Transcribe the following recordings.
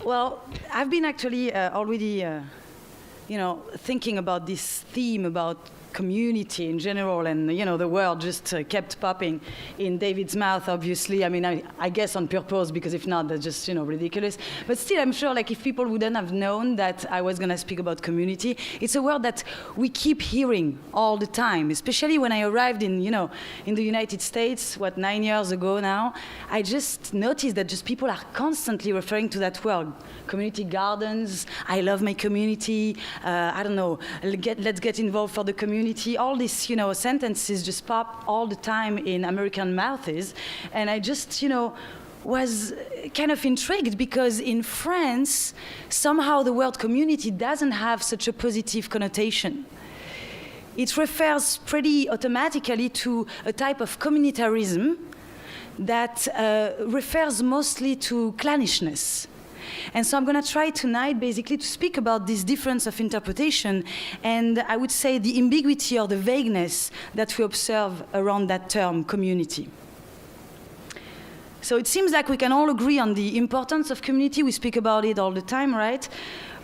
Well, I've been actually already, thinking about this theme about community in general, and the word just kept popping in David's mouth, obviously. I mean, I guess on purpose, because if not, that's just ridiculous. But still, I'm sure, like, if people wouldn't have known that I was going to speak about community, it's a word that we keep hearing all the time. Especially when I arrived in the United States, 9 years ago now, I just noticed that just people are constantly referring to that word. Community gardens, I love my community, I don't know, let's get involved for the community. All these, sentences just pop all the time in American mouths. And I just, was kind of intrigued because in France, somehow the word community doesn't have such a positive connotation. It refers pretty automatically to a type of communitarism that refers mostly to clannishness. And so I'm going to try tonight basically to speak about this difference of interpretation and I would say the ambiguity or the vagueness that we observe around that term, community. So it seems like we can all agree on the importance of community. We speak about it all the time, right?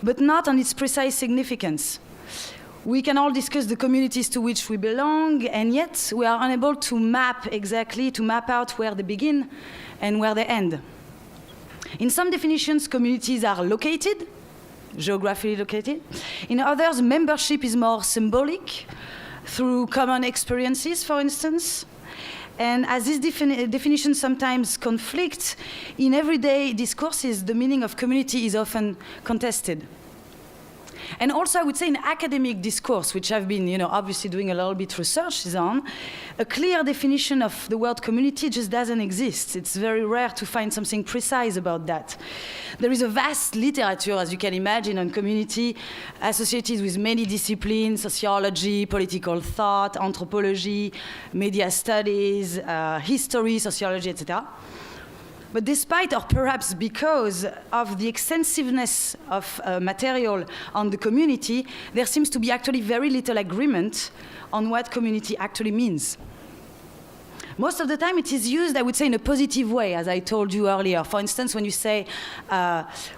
But not on its precise significance. We can all discuss the communities to which we belong, and yet we are unable to map out where they begin and where they end. In some definitions, communities are located, geographically located. In others, membership is more symbolic, through common experiences, for instance. And as these definitions sometimes conflict, in everyday discourses, the meaning of community is often contested. And also, I would say in academic discourse, which I've been, obviously doing a little bit research on, a clear definition of the word community just doesn't exist. It's very rare to find something precise about that. There is a vast literature, as you can imagine, on community associated with many disciplines: sociology, political thought, anthropology, media studies, history, sociology, etc. But despite, or perhaps because of the extensiveness of material on the community, there seems to be actually very little agreement on what community actually means. Most of the time it is used, I would say, in a positive way, as I told you earlier. For instance, when you say,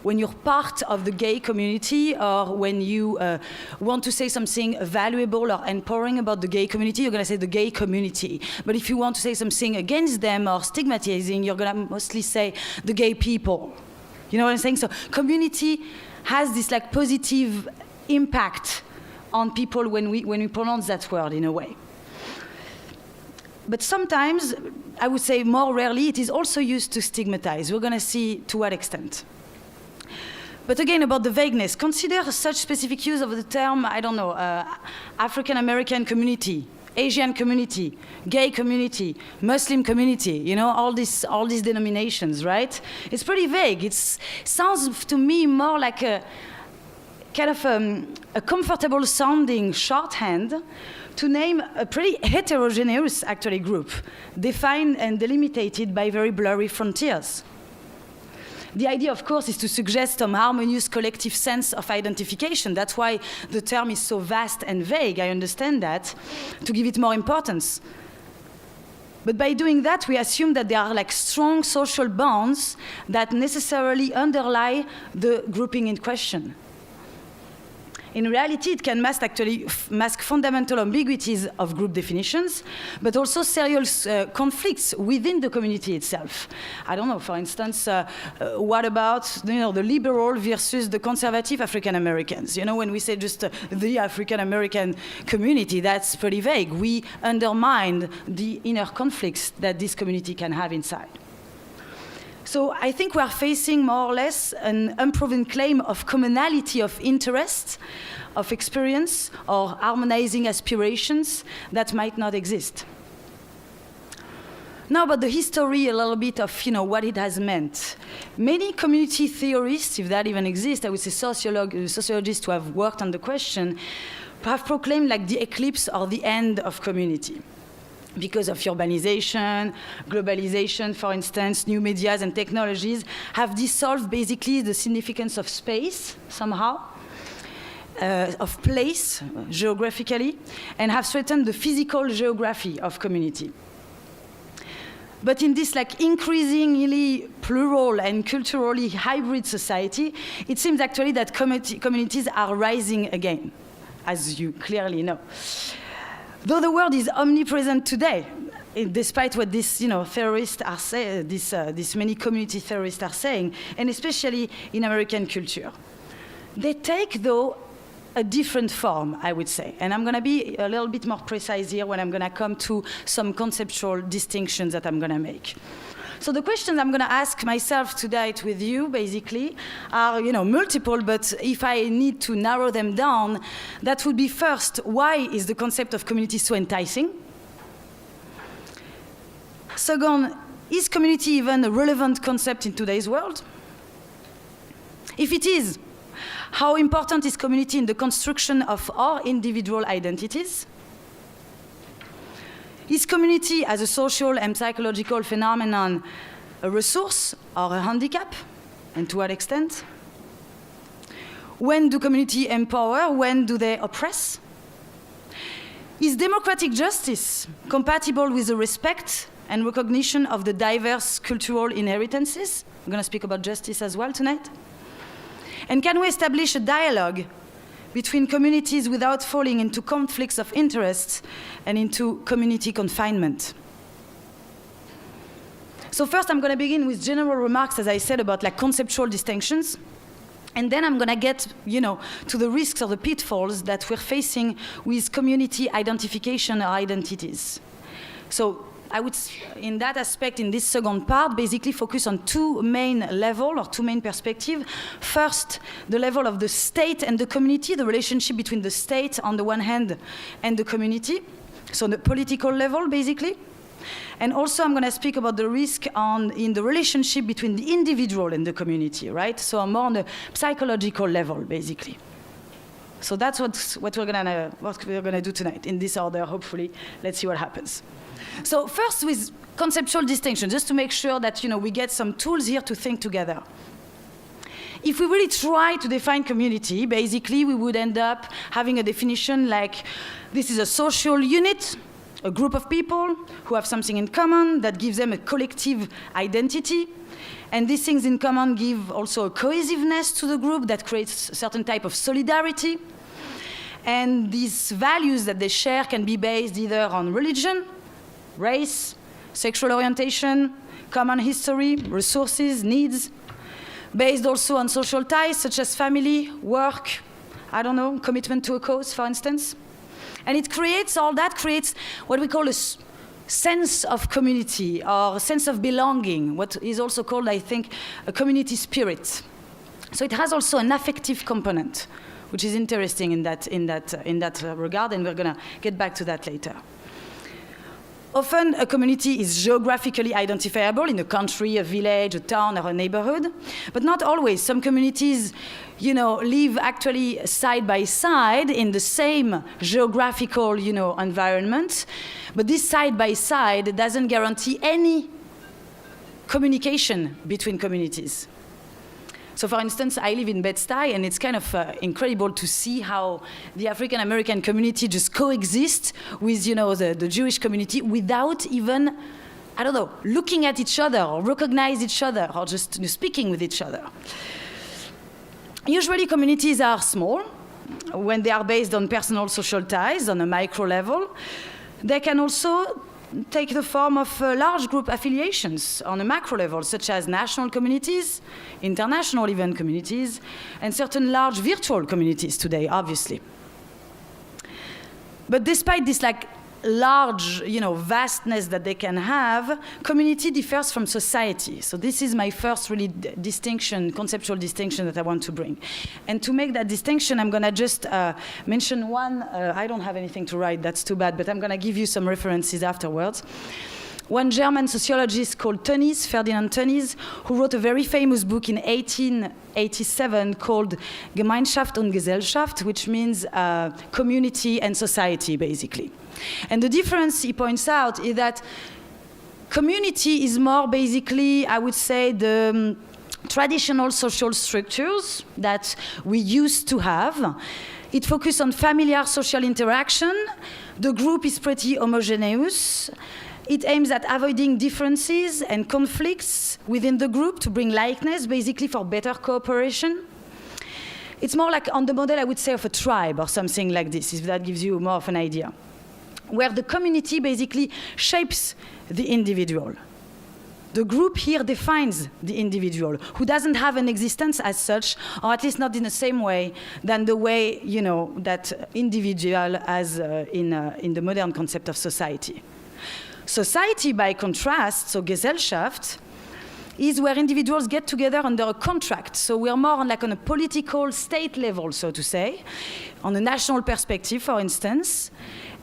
when you're part of the gay community, or when you want to say something valuable or empowering about the gay community, you're going to say the gay community. But if you want to say something against them or stigmatizing, you're going to mostly say the gay people. You know what I'm saying? So community has this like positive impact on people when we pronounce that word in a way. But sometimes, I would say more rarely, it is also used to stigmatize. We're going to see to what extent. But again, about the vagueness, consider such specific use of the term, I don't know, African American community, Asian community, gay community, Muslim community, all these denominations, right? It's pretty vague. It sounds to me more like a kind of a comfortable sounding shorthand to name a pretty heterogeneous, actually, group, defined and delimited by very blurry frontiers. The idea, of course, is to suggest some harmonious collective sense of identification. That's why the term is so vast and vague. I understand that, to give it more importance. But by doing that, we assume that there are like strong social bonds that necessarily underlie the grouping in question. In reality, it can mask fundamental ambiguities of group definitions, but also serious conflicts within the community itself. I don't know, for instance, what about the liberal versus the conservative African Americans? When we say just the African American community, that's pretty vague. We undermine the inner conflicts that this community can have inside. So I think we are facing more or less an unproven claim of commonality of interest, of experience, or harmonizing aspirations that might not exist. Now about the history a little bit of what it has meant. Many community theorists, if that even exists, I would say sociologists who have worked on the question, have proclaimed like the eclipse or the end of community. Because of urbanization, globalization, for instance, new medias and technologies have dissolved basically the significance of space somehow, of place geographically, and have threatened the physical geography of community. But in this like increasingly plural and culturally hybrid society, it seems actually that communities are rising again, as you clearly know. Though the word is omnipresent today, despite what these theorists are saying, these many community theorists are saying, and especially in American culture. They take, though, a different form, I would say. And I'm going to be a little bit more precise here when I'm going to come to some conceptual distinctions that I'm going to make. So the questions I'm going to ask myself tonight with you, basically, are multiple, but if I need to narrow them down, that would be first, why is the concept of community so enticing? Second, is community even a relevant concept in today's world? If it is, how important is community in the construction of our individual identities? Is community as a social and psychological phenomenon a resource or a handicap, and to what extent? When do community empower? When do they oppress? Is democratic justice compatible with the respect and recognition of the diverse cultural inheritances? I'm going to speak about justice as well tonight. And can we establish a dialogue between communities without falling into conflicts of interest and into community confinement? So first, I'm going to begin with general remarks, as I said, about like conceptual distinctions. And then I'm going to get, to the risks or the pitfalls that we're facing with community identification or identities. So I would, in that aspect, in this second part, basically focus on two main levels or two main perspectives. First, the level of the state and the community, the relationship between the state on the one hand and the community. So the political level, basically. And also I'm going to speak about the risk in the relationship between the individual and the community, right? So more on the psychological level, basically. So that's what we're going to do tonight, in this order, hopefully. Let's see what happens. So first with conceptual distinction, just to make sure that we get some tools here to think together. If we really try to define community, basically we would end up having a definition like this is a social unit, a group of people who have something in common that gives them a collective identity. And these things in common give also a cohesiveness to the group that creates a certain type of solidarity. And these values that they share can be based either on religion, race, sexual orientation, common history, resources, needs, based also on social ties such as family, work, commitment to a cause, for instance. And all that creates what we call a sense of community or sense of belonging, what is also called, I think, a community spirit. So it has also an affective component, which is interesting in that regard, and we're going to get back to that later. Often, a community is geographically identifiable in a country, a village, a town, or a neighborhood, but not always. Some communities, live actually side by side in the same geographical, environment, but this side by side doesn't guarantee any communication between communities. So for instance, I live in Bed-Stuy, and it's kind of incredible to see how the African-American community just coexists with, the Jewish community without even, looking at each other or recognize each other or just speaking with each other. Usually communities are small when they are based on personal social ties on a micro level. They can also take the form of large group affiliations on a macro level, such as national communities, international even communities, and certain large virtual communities today, obviously. But despite this large, vastness that they can have, community differs from society. So this is my first really conceptual distinction that I want to bring. And to make that distinction, I'm going to just mention one. I don't have anything to write, that's too bad, but I'm going to give you some references afterwards. One German sociologist called Tönnies, Ferdinand Tönnies, who wrote a very famous book in 1887 called Gemeinschaft und Gesellschaft, which means community and society, basically. And the difference, he points out, is that community is more basically, I would say, the traditional social structures that we used to have. It focuses on familiar social interaction. The group is pretty homogeneous. It aims at avoiding differences and conflicts within the group to bring likeness, basically for better cooperation. It's more like on the model, I would say, of a tribe or something like this, if that gives you more of an idea, where the community basically shapes the individual. The group here defines the individual, who doesn't have an existence as such, or at least not in the same way than the way, you know, that individual has in the modern concept of society. Society, by contrast, so Gesellschaft, is where individuals get together under a contract. So we're more on a political state level, so to say, on a national perspective, for instance.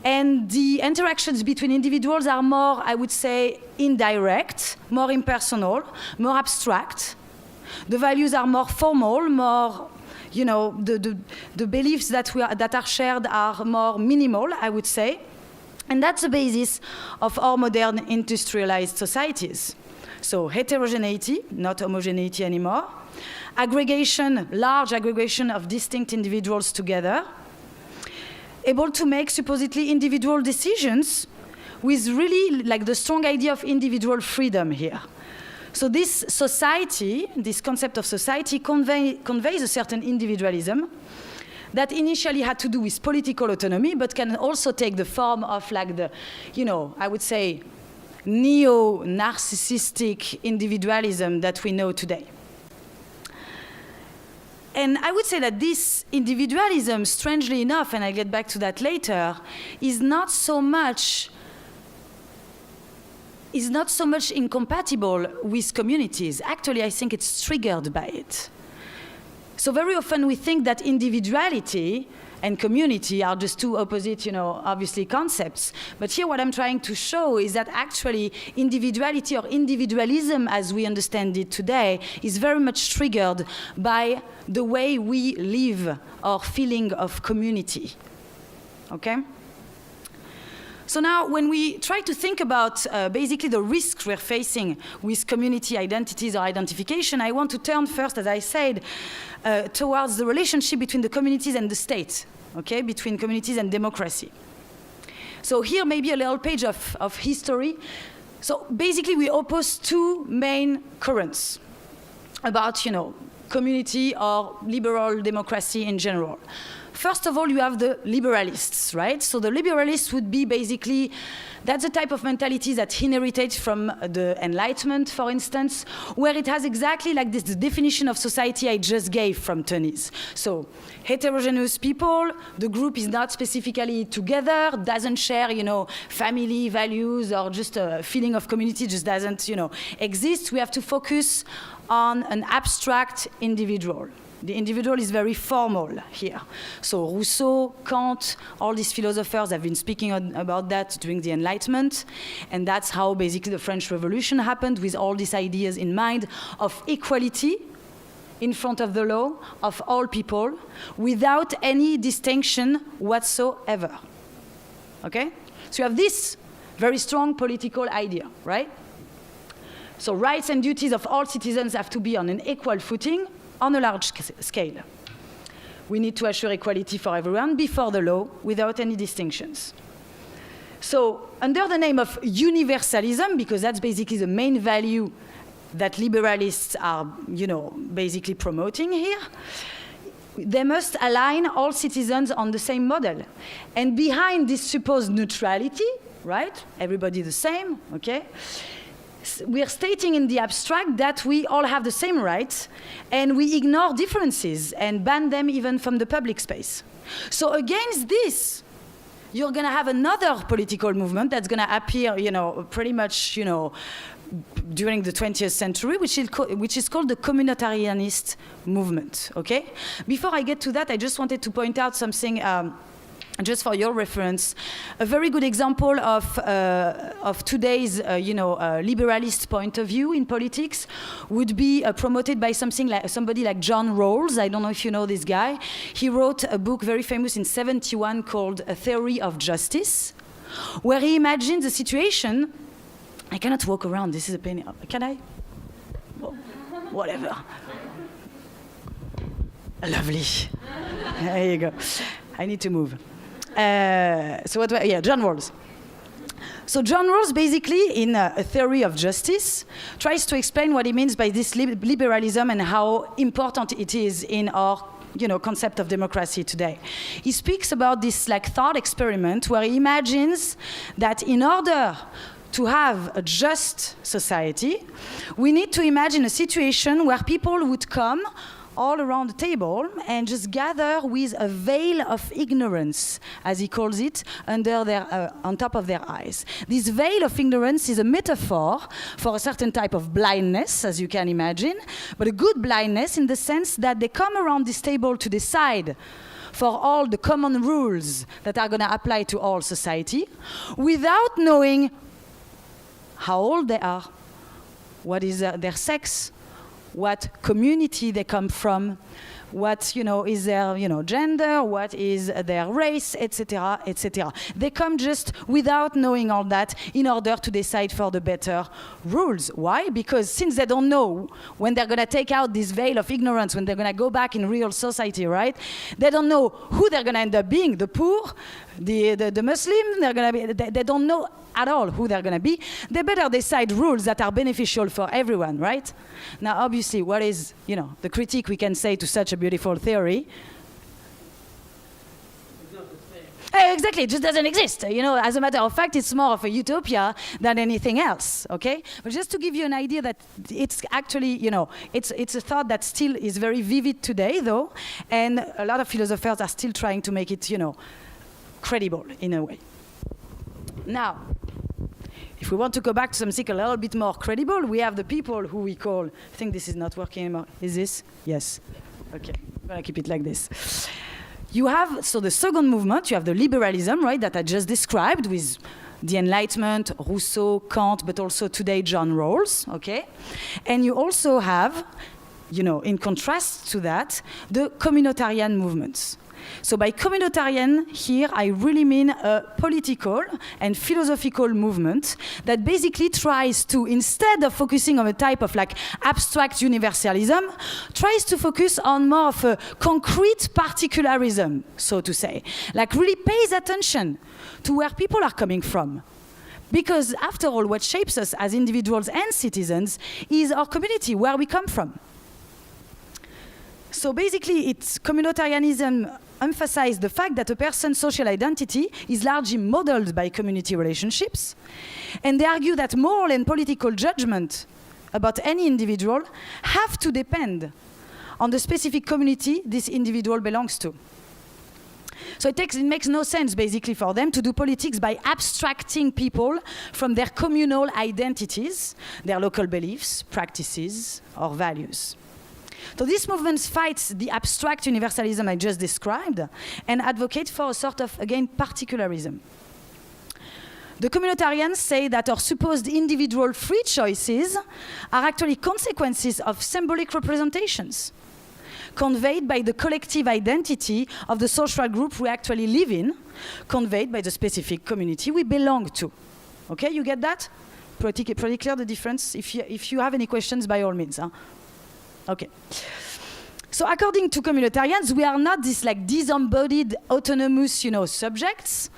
And the interactions between individuals are more, I would say, indirect, more impersonal, more abstract. The values are more formal, more, you know, the beliefs that are shared are more minimal, I would say. And that's the basis of our modern industrialized societies. So heterogeneity, not homogeneity anymore. Aggregation, large aggregation of distinct individuals together. Able to make supposedly individual decisions with really the strong idea of individual freedom here. So this society, this concept of society conveys a certain individualism that initially had to do with political autonomy, but can also take the form of the, you know, I would say, neo-narcissistic individualism that we know today. And I would say that this individualism, strangely enough, and I'll get back to that later, is not so much incompatible with communities. Actually, I think it's triggered by it. So very often we think that individuality and community are just two opposite, you know, obviously concepts. But here what I'm trying to show is that actually individuality or individualism as we understand it today is very much triggered by the way we live our feeling of community, okay? So now when we try to think about basically the risks we're facing with community identities or identification, I want to turn first, as I said, towards the relationship between the communities and the state, okay, between communities and democracy. So here maybe a little page of history. So basically we oppose two main currents about, you know, community or liberal democracy in general. First of all, you have the liberalists, right? So the liberalists would be basically, that's a type of mentality that inherited from the Enlightenment, for instance, where it has exactly like this the definition of society I just gave from Tony's. So heterogeneous people, the group is not specifically together, doesn't share, you know, family values or just a feeling of community just doesn't, you know, exist. We have to focus on an abstract individual. The individual is very formal here. So Rousseau, Kant, all these philosophers have been speaking about that during the Enlightenment. And that's how basically the French Revolution happened, with all these ideas in mind of equality in front of the law of all people without any distinction whatsoever. Okay? So you have this very strong political idea, right? So rights and duties of all citizens have to be on an equal footing, on a large scale. We need to assure equality for everyone before the law without any distinctions. So under the name of universalism, because that's basically the main value that liberalists are, you know, basically promoting here, they must align all citizens on the same model. And behind this supposed neutrality, right, everybody the same, okay, we are stating in the abstract that we all have the same rights and we ignore differences and ban them even from the public space. So against this, you're going to have another political movement that's going to appear, you know, pretty much, you know, during the 20th century, which is called the Communitarianist movement, okay? Before I get to that, I just wanted to point out something just for your reference. A very good example of today's, liberalist point of view in politics would be promoted by somebody like John Rawls. I don't know if you know this guy. He wrote a book very famous in '71 called A Theory of Justice, where he imagines a situation. I cannot walk around, this is a pain. Can I? Well, whatever. Lovely. There you go. I need to move. John Rawls. So John Rawls, basically, in a theory of justice, tries to explain what he means by this liberalism and how important it is in our concept of democracy today. He speaks about this thought experiment where he imagines that in order to have a just society, we need to imagine a situation where people would come all around the table and just gather with a veil of ignorance, as he calls it, on top of their eyes. This veil of ignorance is a metaphor for a certain type of blindness, as you can imagine, but a good blindness in the sense that they come around this table to decide for all the common rules that are going to apply to all society, without knowing how old they are, what is their sex, what community they come from, what is their gender, what is their race, etc., etc. They come just without knowing all that in order to decide for the better rules. Why? Because since they don't know when they're going to take out this veil of ignorance, when they're going to go back in real society, right? They don't know who they're going to end up being, the poor, the Muslim, they don't know at all who they're going to be. They better decide rules that are beneficial for everyone, right? Now, obviously, what is, the critique we can say to such a beautiful theory? Exactly, it just doesn't exist. As a matter of fact, it's more of a utopia than anything else, okay? But just to give you an idea that it's actually, it's a thought that still is very vivid today, though, and a lot of philosophers are still trying to make it, credible in a way. Now, if we want to go back to something a little bit more credible, we have the people who we call, I think this is not working anymore. Is this? Yes. Okay, I'm gonna keep it like this. You have, so the second movement, you have the liberalism, right, that I just described with the Enlightenment, Rousseau, Kant, but also today John Rawls, okay? And you also have, in contrast to that, the communitarian movements. So by communitarian here, I really mean a political and philosophical movement that basically tries to, instead of focusing on a type of abstract universalism, tries to focus on more of a concrete particularism, so to say. Really pays attention to where people are coming from. Because after all, what shapes us as individuals and citizens is our community, where we come from. So basically, communitarianism emphasizes the fact that a person's social identity is largely modeled by community relationships, and they argue that moral and political judgment about any individual have to depend on the specific community this individual belongs to. So it makes no sense, basically, for them to do politics by abstracting people from their communal identities, their local beliefs, practices, or values. So this movement fights the abstract universalism I just described and advocates for a sort of, again, particularism. The communitarians say that our supposed individual free choices are actually consequences of symbolic representations conveyed by the collective identity of the social group we actually live in, conveyed by the specific community we belong to. Okay, you get that? Pretty clear the difference? If you have any questions, by all means. Huh? Okay. So according to communitarians, we are not these disembodied autonomous, subjects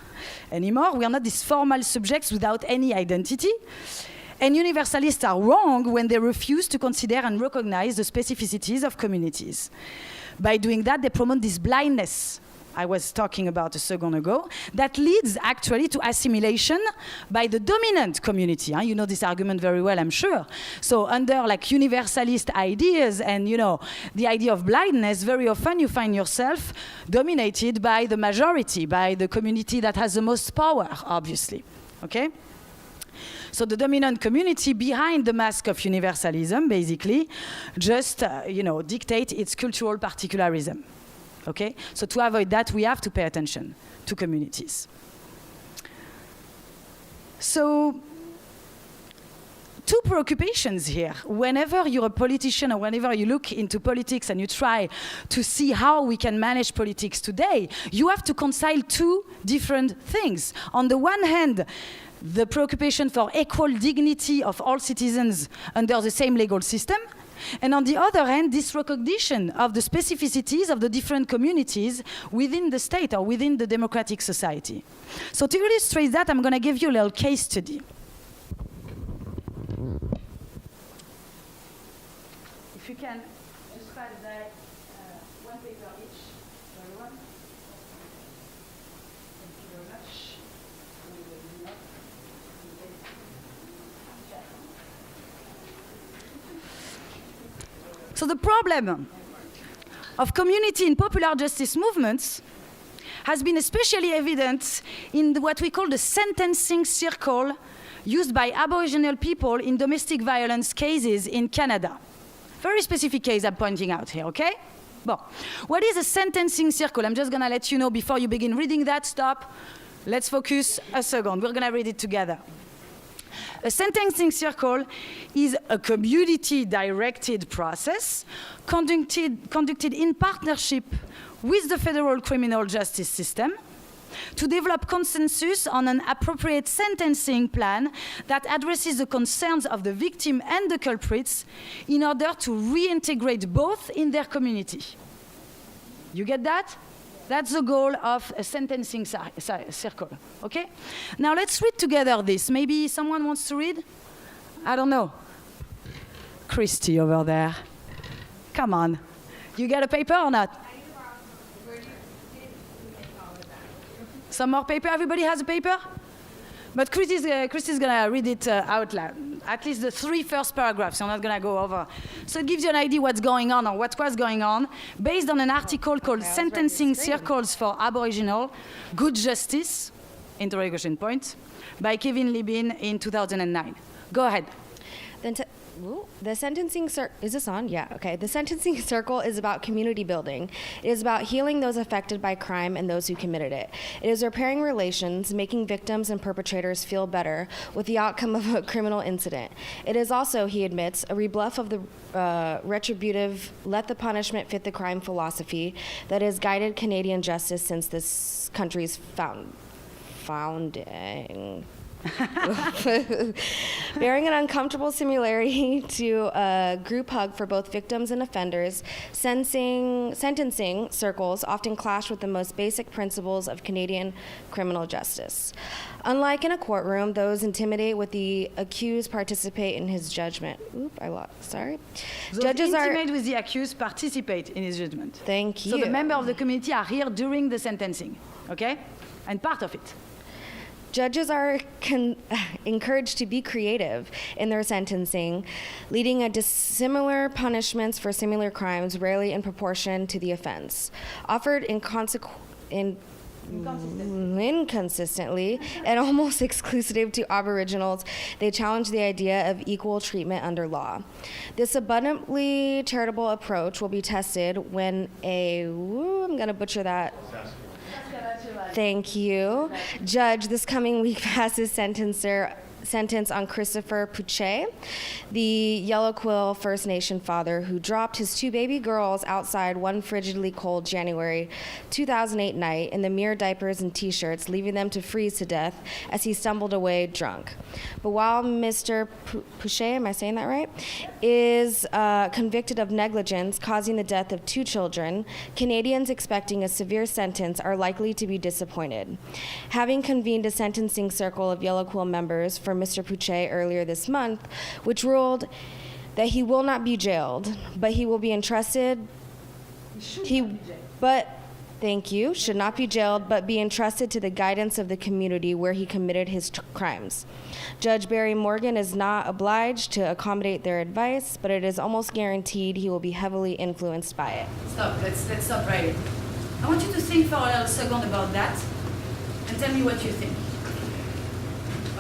anymore. We are not these formal subjects without any identity. And universalists are wrong when they refuse to consider and recognize the specificities of communities. By doing that, they promote this blindness I was talking about a second ago, that leads actually to assimilation by the dominant community. You know this argument very well, I'm sure. So under universalist ideas and the idea of blindness, very often you find yourself dominated by the majority, by the community that has the most power, obviously. Okay? So the dominant community behind the mask of universalism, basically, just dictate its cultural particularism. Okay? So to avoid that, we have to pay attention to communities. So, two preoccupations here. Whenever you're a politician or whenever you look into politics and you try to see how we can manage politics today, you have to reconcile two different things. On the one hand, the preoccupation for equal dignity of all citizens under the same legal system, And on the other hand, this recognition of the specificities of the different communities within the state or within the democratic society. So to illustrate that, I'm going to give you a little case study. If you can just pass that one paper each for everyone. Thank you very much. So the problem of community in popular justice movements has been especially evident in what we call the sentencing circle used by Aboriginal people in domestic violence cases in Canada. Very specific case I'm pointing out here, okay? Well, what is a sentencing circle? I'm just gonna let you know before you begin reading that, stop. Let's focus a second. We're gonna read it together. A sentencing circle is a community-directed process conducted in partnership with the federal criminal justice system to develop consensus on an appropriate sentencing plan that addresses the concerns of the victim and the culprits in order to reintegrate both in their community. You get that? That's the goal of a sentencing circle, okay? Now let's read together this. Maybe someone wants to read? I don't know. Christy over there. Come on. You got a paper or not? Some more paper? Everybody has a paper? But Christy's going to read it out loud. At least the 3 first paragraphs. I'm not going to go over. So it gives you an idea what's going on or what was going on based on an article called Sentencing Circles for Aboriginal Good Justice, interrogation point, by Kevin Libin in 2009. Go ahead. The sentencing is this on? Yeah, okay. The sentencing circle is about community building. It is about healing those affected by crime and those who committed it. It is repairing relations, making victims and perpetrators feel better with the outcome of a criminal incident. It is also, he admits, a rebuff of the retributive, let the punishment fit the crime philosophy that has guided Canadian justice since this country's founding. Bearing an uncomfortable similarity to a group hug for both victims and offenders, sentencing circles often clash with the most basic principles of Canadian criminal justice. Unlike in a courtroom, those intimidate with the accused participate in his judgment. Sorry. Those Judges intimidate with the accused participate in his judgment. Thank you. So the members of the community are here during the sentencing, okay? And part of it. Judges are encouraged to be creative in their sentencing, leading to dissimilar punishments for similar crimes, rarely in proportion to the offense. Offered inconsistently and almost exclusive to Aboriginals, they challenge the idea of equal treatment under law. This abundantly charitable approach will be tested when I'm going to butcher that. Thank you. Judge this coming week passes sentence on Christopher Puche, the Yellow Quill First Nation father who dropped his 2 baby girls outside one frigidly cold January 2008 night in the mere diapers and t-shirts, leaving them to freeze to death as he stumbled away drunk. But while Mr. Puche, am I saying that right, is convicted of negligence causing the death of 2 children, Canadians expecting a severe sentence are likely to be disappointed. Having convened a sentencing circle of Yellow Quill members for Mr. Puche earlier this month, which ruled that he will not be jailed, but he will be entrusted. Should not be jailed, but be entrusted to the guidance of the community where he committed his crimes. Judge Barry Morgan is not obliged to accommodate their advice, but it is almost guaranteed he will be heavily influenced by it. Stop. Let's stop right here. I want you to think for a little second about that and tell me what you think.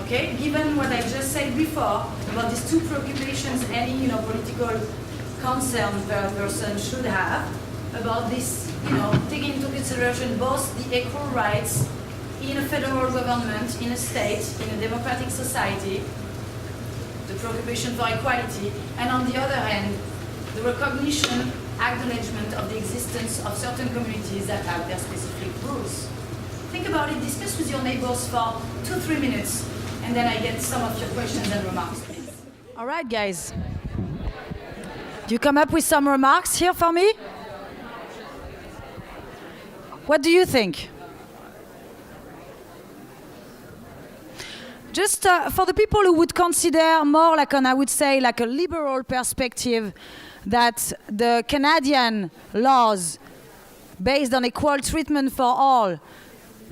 Okay, given what I just said before about these 2 preoccupations any political concerned person should have about this, taking into consideration both the equal rights in a federal government, in a state, in a democratic society, the preoccupation for equality, and on the other hand, the recognition, acknowledgement of the existence of certain communities that have their specific rules. Think about it, discuss with your neighbors for 2-3 minutes. And then I get some of your questions and remarks, please. All right, guys. Do you come up with some remarks here for me? What do you think? Just for the people who would consider more like I would say, like a liberal perspective, that the Canadian laws based on equal treatment for all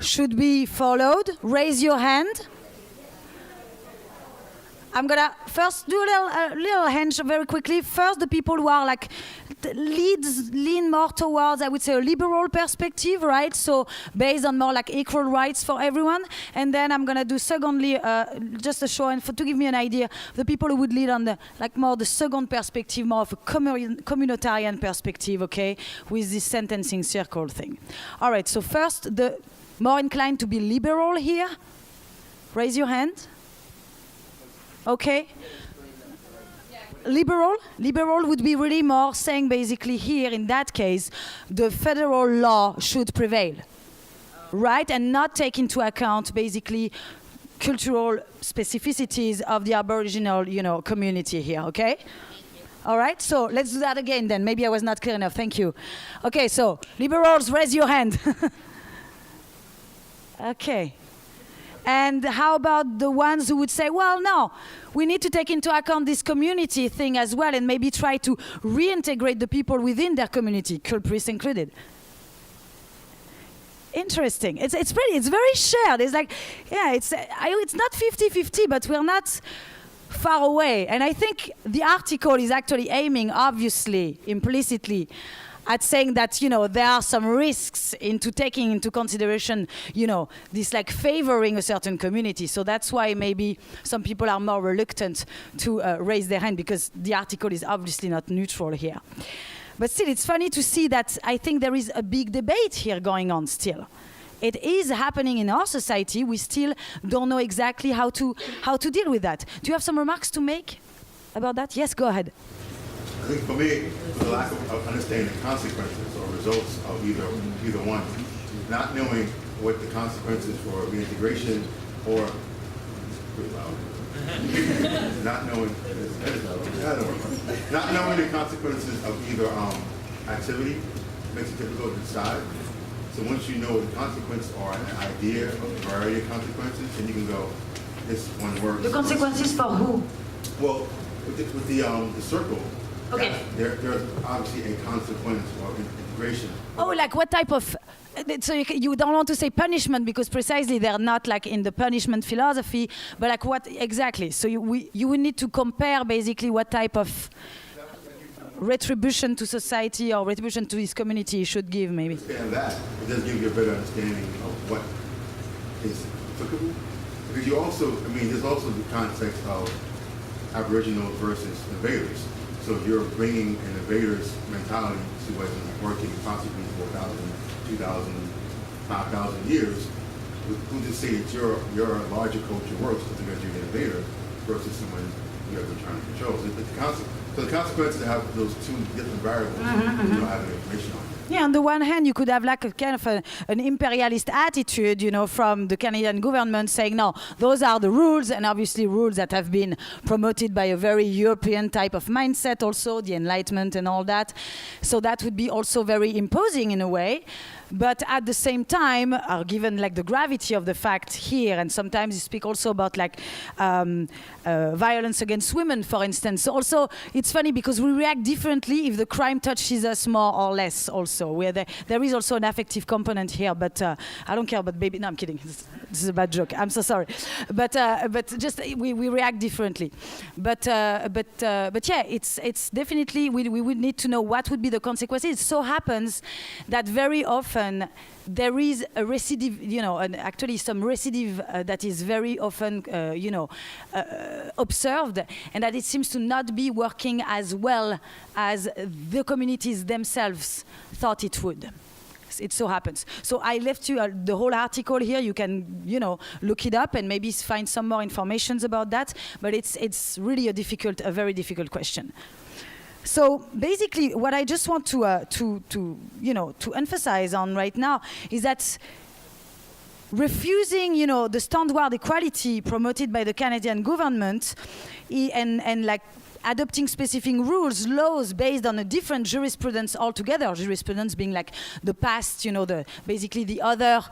should be followed, raise your hand. I'm gonna first do a little hand very quickly. First, the people who are like lean more towards, I would say, a liberal perspective, right? So based on more like equal rights for everyone. And then I'm gonna do secondly, just a show and to give me an idea, the people who would lead on the like more the second perspective, more of a communitarian perspective, okay, with this sentencing circle thing. All right. So first, the more inclined to be liberal here, raise your hand. Okay. Liberal would be really more saying basically here in that case the federal law should prevail, right, and not take into account basically cultural specificities of the Aboriginal, community here. Okay. All right. So let's do that again then. Maybe I was not clear enough. Thank you. Okay. So liberals, raise your hand. Okay. And how about the ones who would say, well, no, we need to take into account this community thing as well and maybe try to reintegrate the people within their community, culprits included. Interesting. It's very shared. It's like, yeah, it's not 50-50, but we're not far away. And I think the article is actually aiming, obviously, implicitly, at saying that, there are some risks into taking into consideration, this like favoring a certain community. So that's why maybe some people are more reluctant to raise their hand, because the article is obviously not neutral here. But still, it's funny to see that I think there is a big debate here going on still. It is happening in our society. We still don't know exactly how to deal with that. Do you have some remarks to make about that? Yes, go ahead. I think for me, the lack of understanding the consequences or results of either one, not knowing what the consequences for reintegration or not knowing the consequences of either activity makes it difficult to decide. So once you know what the consequences are, an idea of a variety of consequences, then you can go, this one works. The consequences for who? Well, with the circle. Okay. There's obviously a consequence of integration. Oh, like what type of... So you don't want to say punishment because precisely they're not like in the punishment philosophy, but like what exactly? So you would need to compare basically what type of retribution to society or retribution to this community you should give, maybe. Understand that. It does give you a better understanding of what is applicable. Because you also, there's also the context of Aboriginals versus invaders. So you're bringing an invader's mentality to what's working possibly 4,000, 2,000, 5,000 years. Who just say that your larger culture works because you're an invader versus someone you have been trying to control. So the consequences have those two different variables you don't have any information on. Yeah, on the one hand, you could have like a kind of an imperialist attitude, from the Canadian government saying, no, those are the rules, and obviously rules that have been promoted by a very European type of mindset also, the Enlightenment and all that. So that would be also very imposing in a way. But at the same time, given like the gravity of the fact here, and sometimes you speak also about like violence against women, for instance. So also, it's funny because we react differently if the crime touches us more or less also. Where there is also an affective component here, but I don't care about baby. No, I'm kidding. This is a bad joke. I'm so sorry. But just we react differently. But yeah, it's definitely, we would need to know what would be the consequences. It so happens that very often there is a recidive, and actually some recidive that is very often, observed, and that it seems to not be working as well as the communities themselves thought it would. It so happens. So I left you the whole article here. You can, look it up and maybe find some more information about that. But it's really a very difficult question. So basically, what I just want to emphasize on right now is that refusing, you know, the standard equality promoted by the Canadian government and like adopting specific rules, laws based on a different jurisprudence altogether, jurisprudence being like the past, you know, basically the other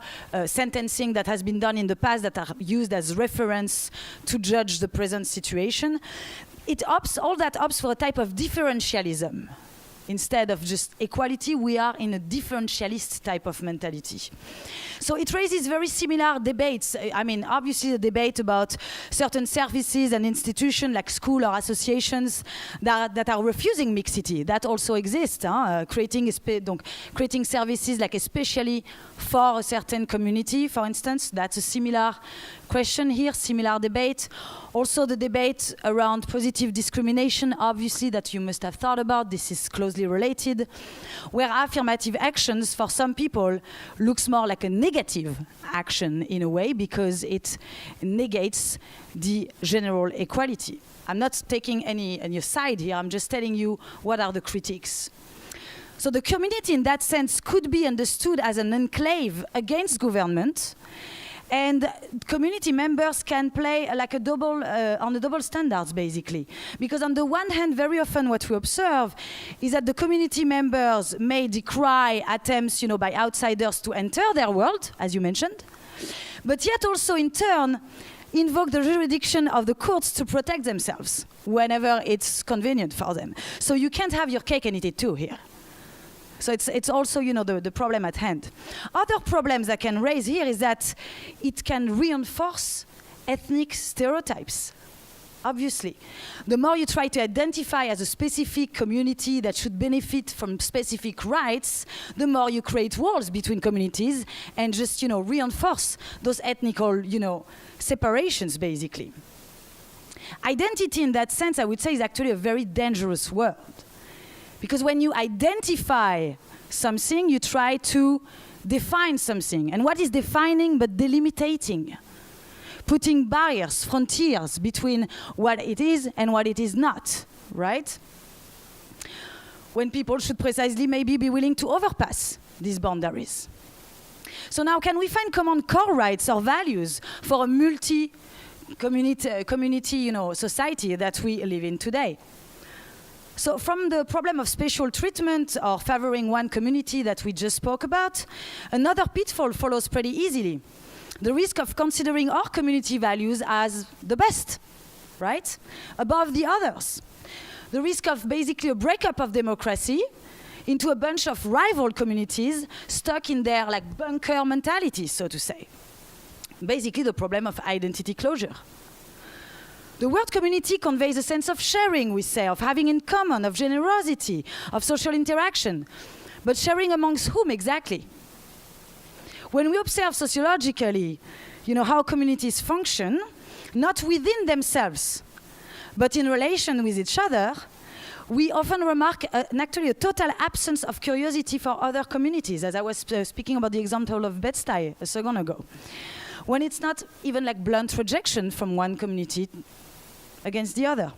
sentencing that has been done in the past that are used as reference to judge the present situation. All that opts for a type of differentialism. Instead of just equality, we are in a differentialist type of mentality. So it raises very similar debates. I mean, obviously the debate about certain services and institutions like school or associations that are refusing mixity. That also exists, creating services like especially for a certain community, for instance. That's a similar question here, similar debate. Also the debate around positive discrimination, obviously, that you must have thought about. This is closely related, where affirmative actions for some people looks more like a negative action in a way because it negates the general equality. I'm not taking any side here, I'm just telling you what are the critiques. So the community in that sense could be understood as an enclave against government, and community members can play like a double on the double standards, basically. Because on the one hand, very often what we observe is that the community members may decry attempts, you know, by outsiders to enter their world, as you mentioned, but yet also in turn invoke the jurisdiction of the courts to protect themselves whenever it's convenient for them. So you can't have your cake and eat it too here. So it's also, you know, the problem at hand. Other problems I can raise here is that it can reinforce ethnic stereotypes. Obviously, the more you try to identify as a specific community that should benefit from specific rights, the more you create walls between communities and just, you know, reinforce those ethnical, you know, separations, basically. Identity in that sense, I would say, is actually a very dangerous word. Because when you identify something, you try to define something. And what is defining but delimiting? Putting barriers, frontiers between what it is and what it is not, right? When people should precisely maybe be willing to overpass these boundaries. So now, can we find common core rights or values for a multi-community, you know, society that we live in today? So from the problem of special treatment or favoring one community that we just spoke about, another pitfall follows pretty easily. The risk of considering our community values as the best, right? Above the others. The risk of basically a breakup of democracy into a bunch of rival communities stuck in their like bunker mentality, so to say. Basically the problem of identity closure. The word community conveys a sense of sharing, we say, of having in common, of generosity, of social interaction. But sharing amongst whom exactly? When we observe sociologically, you know, how communities function, not within themselves, but in relation with each other, we often remark actually a total absence of curiosity for other communities, as I was speaking about the example of Bed-Stuy a second ago. When it's not even like blunt rejection from one community against the other.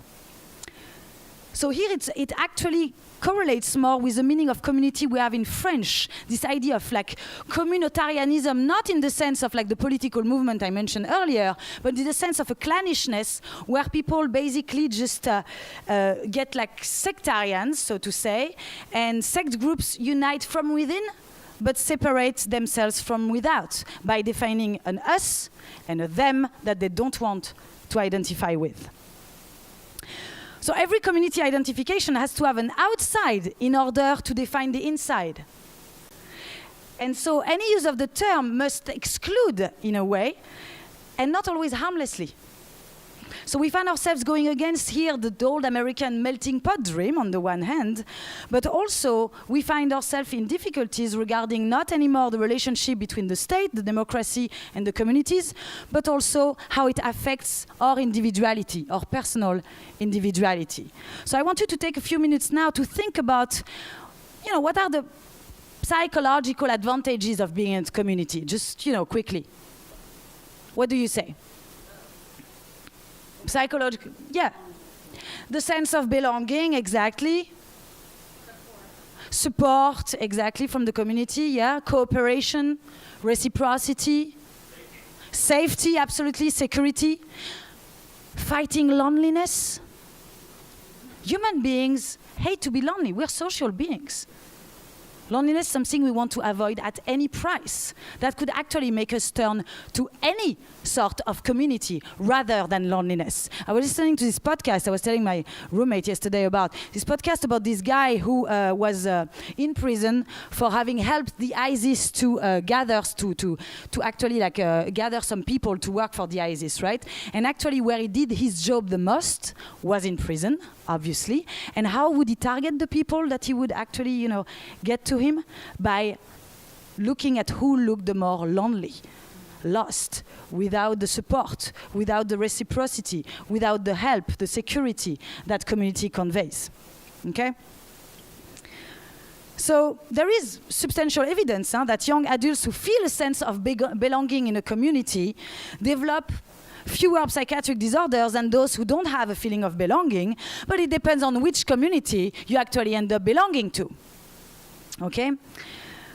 So here it actually correlates more with the meaning of community we have in French, this idea of like communitarianism, not in the sense of like the political movement I mentioned earlier, but in the sense of a clannishness where people basically just get like sectarians, so to say, and sect groups unite from within but separate themselves from without by defining an us and a them that they don't want to identify with. So every community identification has to have an outside in order to define the inside. And so any use of the term must exclude, in a way, and not always harmlessly. So we find ourselves going against here the old American melting pot dream on the one hand, but also we find ourselves in difficulties regarding not anymore the relationship between the state, the democracy, and the communities, but also how it affects our individuality, our personal individuality. So I want you to take a few minutes now to think about, you know, what are the psychological advantages of being in a community? Just, you know, quickly. What do you say? Psychological, yeah. The sense of belonging, exactly. Support, exactly, from the community, yeah. Cooperation, reciprocity. Safety, absolutely. Security. Fighting loneliness. Human beings hate to be lonely. We're social beings. Loneliness is something we want to avoid at any price. That could actually make us turn to any sort of community rather than loneliness. I was listening to this podcast. I was telling my roommate yesterday about this podcast about this guy who was in prison for having helped the ISIS to gather some people to work for the ISIS, right? And actually where he did his job the most was in prison, obviously. And how would he target the people that he would actually, get to him? By looking at who looked the more lonely, lost, without the support, without the reciprocity, without the help, the security that community conveys. Okay? So there is substantial evidence that young adults who feel a sense of belonging in a community develop fewer psychiatric disorders than those who don't have a feeling of belonging, but it depends on which community you actually end up belonging to. Okay?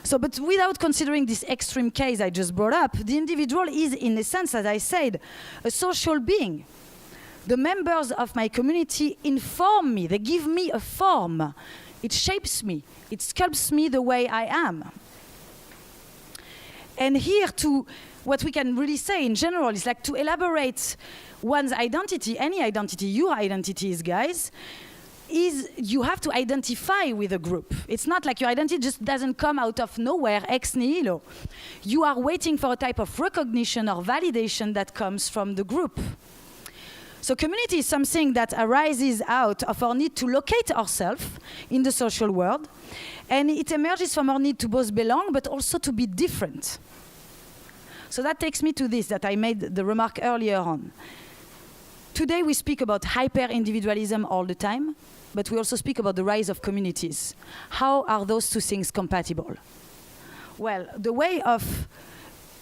So, but without considering this extreme case I just brought up, the individual is, in a sense, as I said, a social being. The members of my community inform me, they give me a form. It shapes me, it sculpts me the way I am. And here what we can really say in general is like to elaborate one's identity, any identity, your identities, guys, is you have to identify with a group. It's not like your identity just doesn't come out of nowhere, ex nihilo. You are waiting for a type of recognition or validation that comes from the group. So community is something that arises out of our need to locate ourselves in the social world, and it emerges from our need to both belong but also to be different. So that takes me to this that I made the remark earlier on. Today we speak about hyper-individualism all the time, but we also speak about the rise of communities. How are those two things compatible? Well, the way of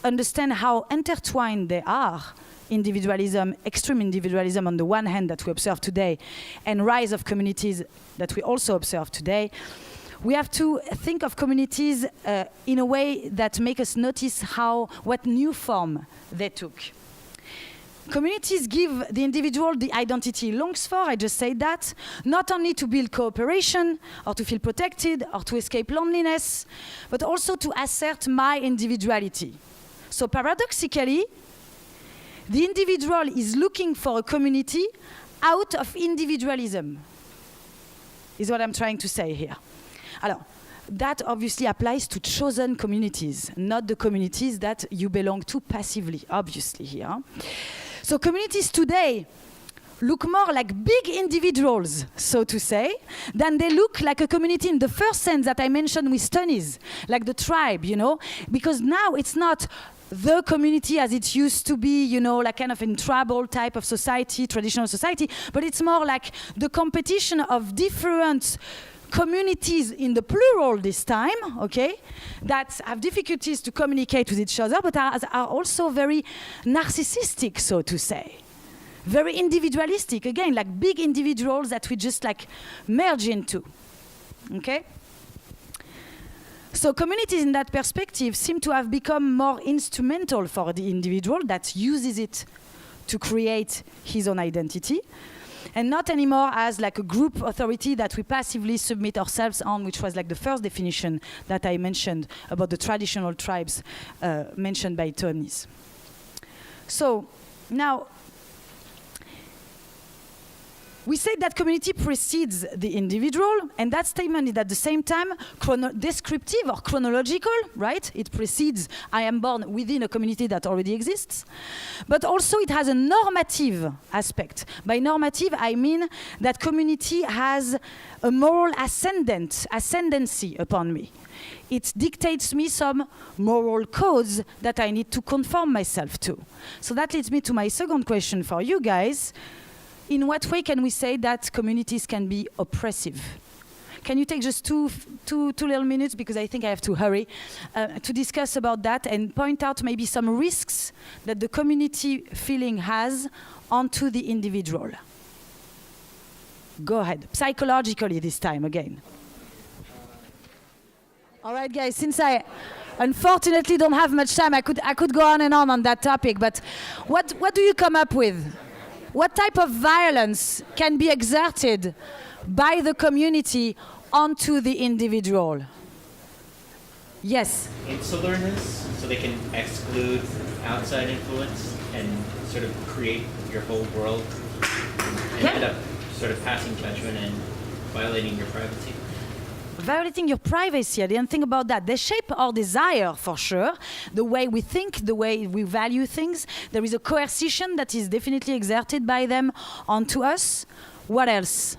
understand how intertwined they are, individualism, extreme individualism on the one hand that we observe today, and rise of communities that we also observe today, we have to think of communities in a way that make us notice what new form they took. Communities give the individual the identity he longs for, I just said that, not only to build cooperation or to feel protected or to escape loneliness, but also to assert my individuality. So paradoxically, the individual is looking for a community out of individualism, is what I'm trying to say here. Alors, that obviously applies to chosen communities, not the communities that you belong to passively, obviously here. So communities today look more like big individuals, so to say, than they look like a community in the first sense that I mentioned with Tony's, like the tribe, because now it's not the community as it used to be, like kind of in tribal type of society, traditional society, but it's more like the competition of different communities in the plural this time, okay, that have difficulties to communicate with each other, but are also very narcissistic, so to say. Very individualistic, again, like big individuals that we just like merge into, okay? So communities in that perspective seem to have become more instrumental for the individual that uses it to create his own identity, and not anymore as like a group authority that we passively submit ourselves on, which was like the first definition that I mentioned about the traditional tribes mentioned by Tony's. So now, we say that community precedes the individual, and that statement is at the same time descriptive or chronological, right? It precedes, I am born within a community that already exists. But also it has a normative aspect. By normative, I mean that community has a moral ascendancy upon me. It dictates me some moral codes that I need to conform myself to. So that leads me to my second question for you guys. In what way can we say that communities can be oppressive? Can you take just two little minutes, because I think I have to hurry, to discuss about that and point out maybe some risks that the community feeling has onto the individual? Go ahead. Psychologically this time, again. All right, guys, since I unfortunately don't have much time. I could go on that topic, but what do you come up with? What type of violence can be exerted by the community onto the individual? Yes? Insularness, so they can exclude outside influence and sort of create your whole world and end up sort of passing judgment and violating your privacy. Violating your privacy, I didn't think about that. They shape our desire, for sure. The way we think, the way we value things. There is a coercion that is definitely exerted by them onto us. What else?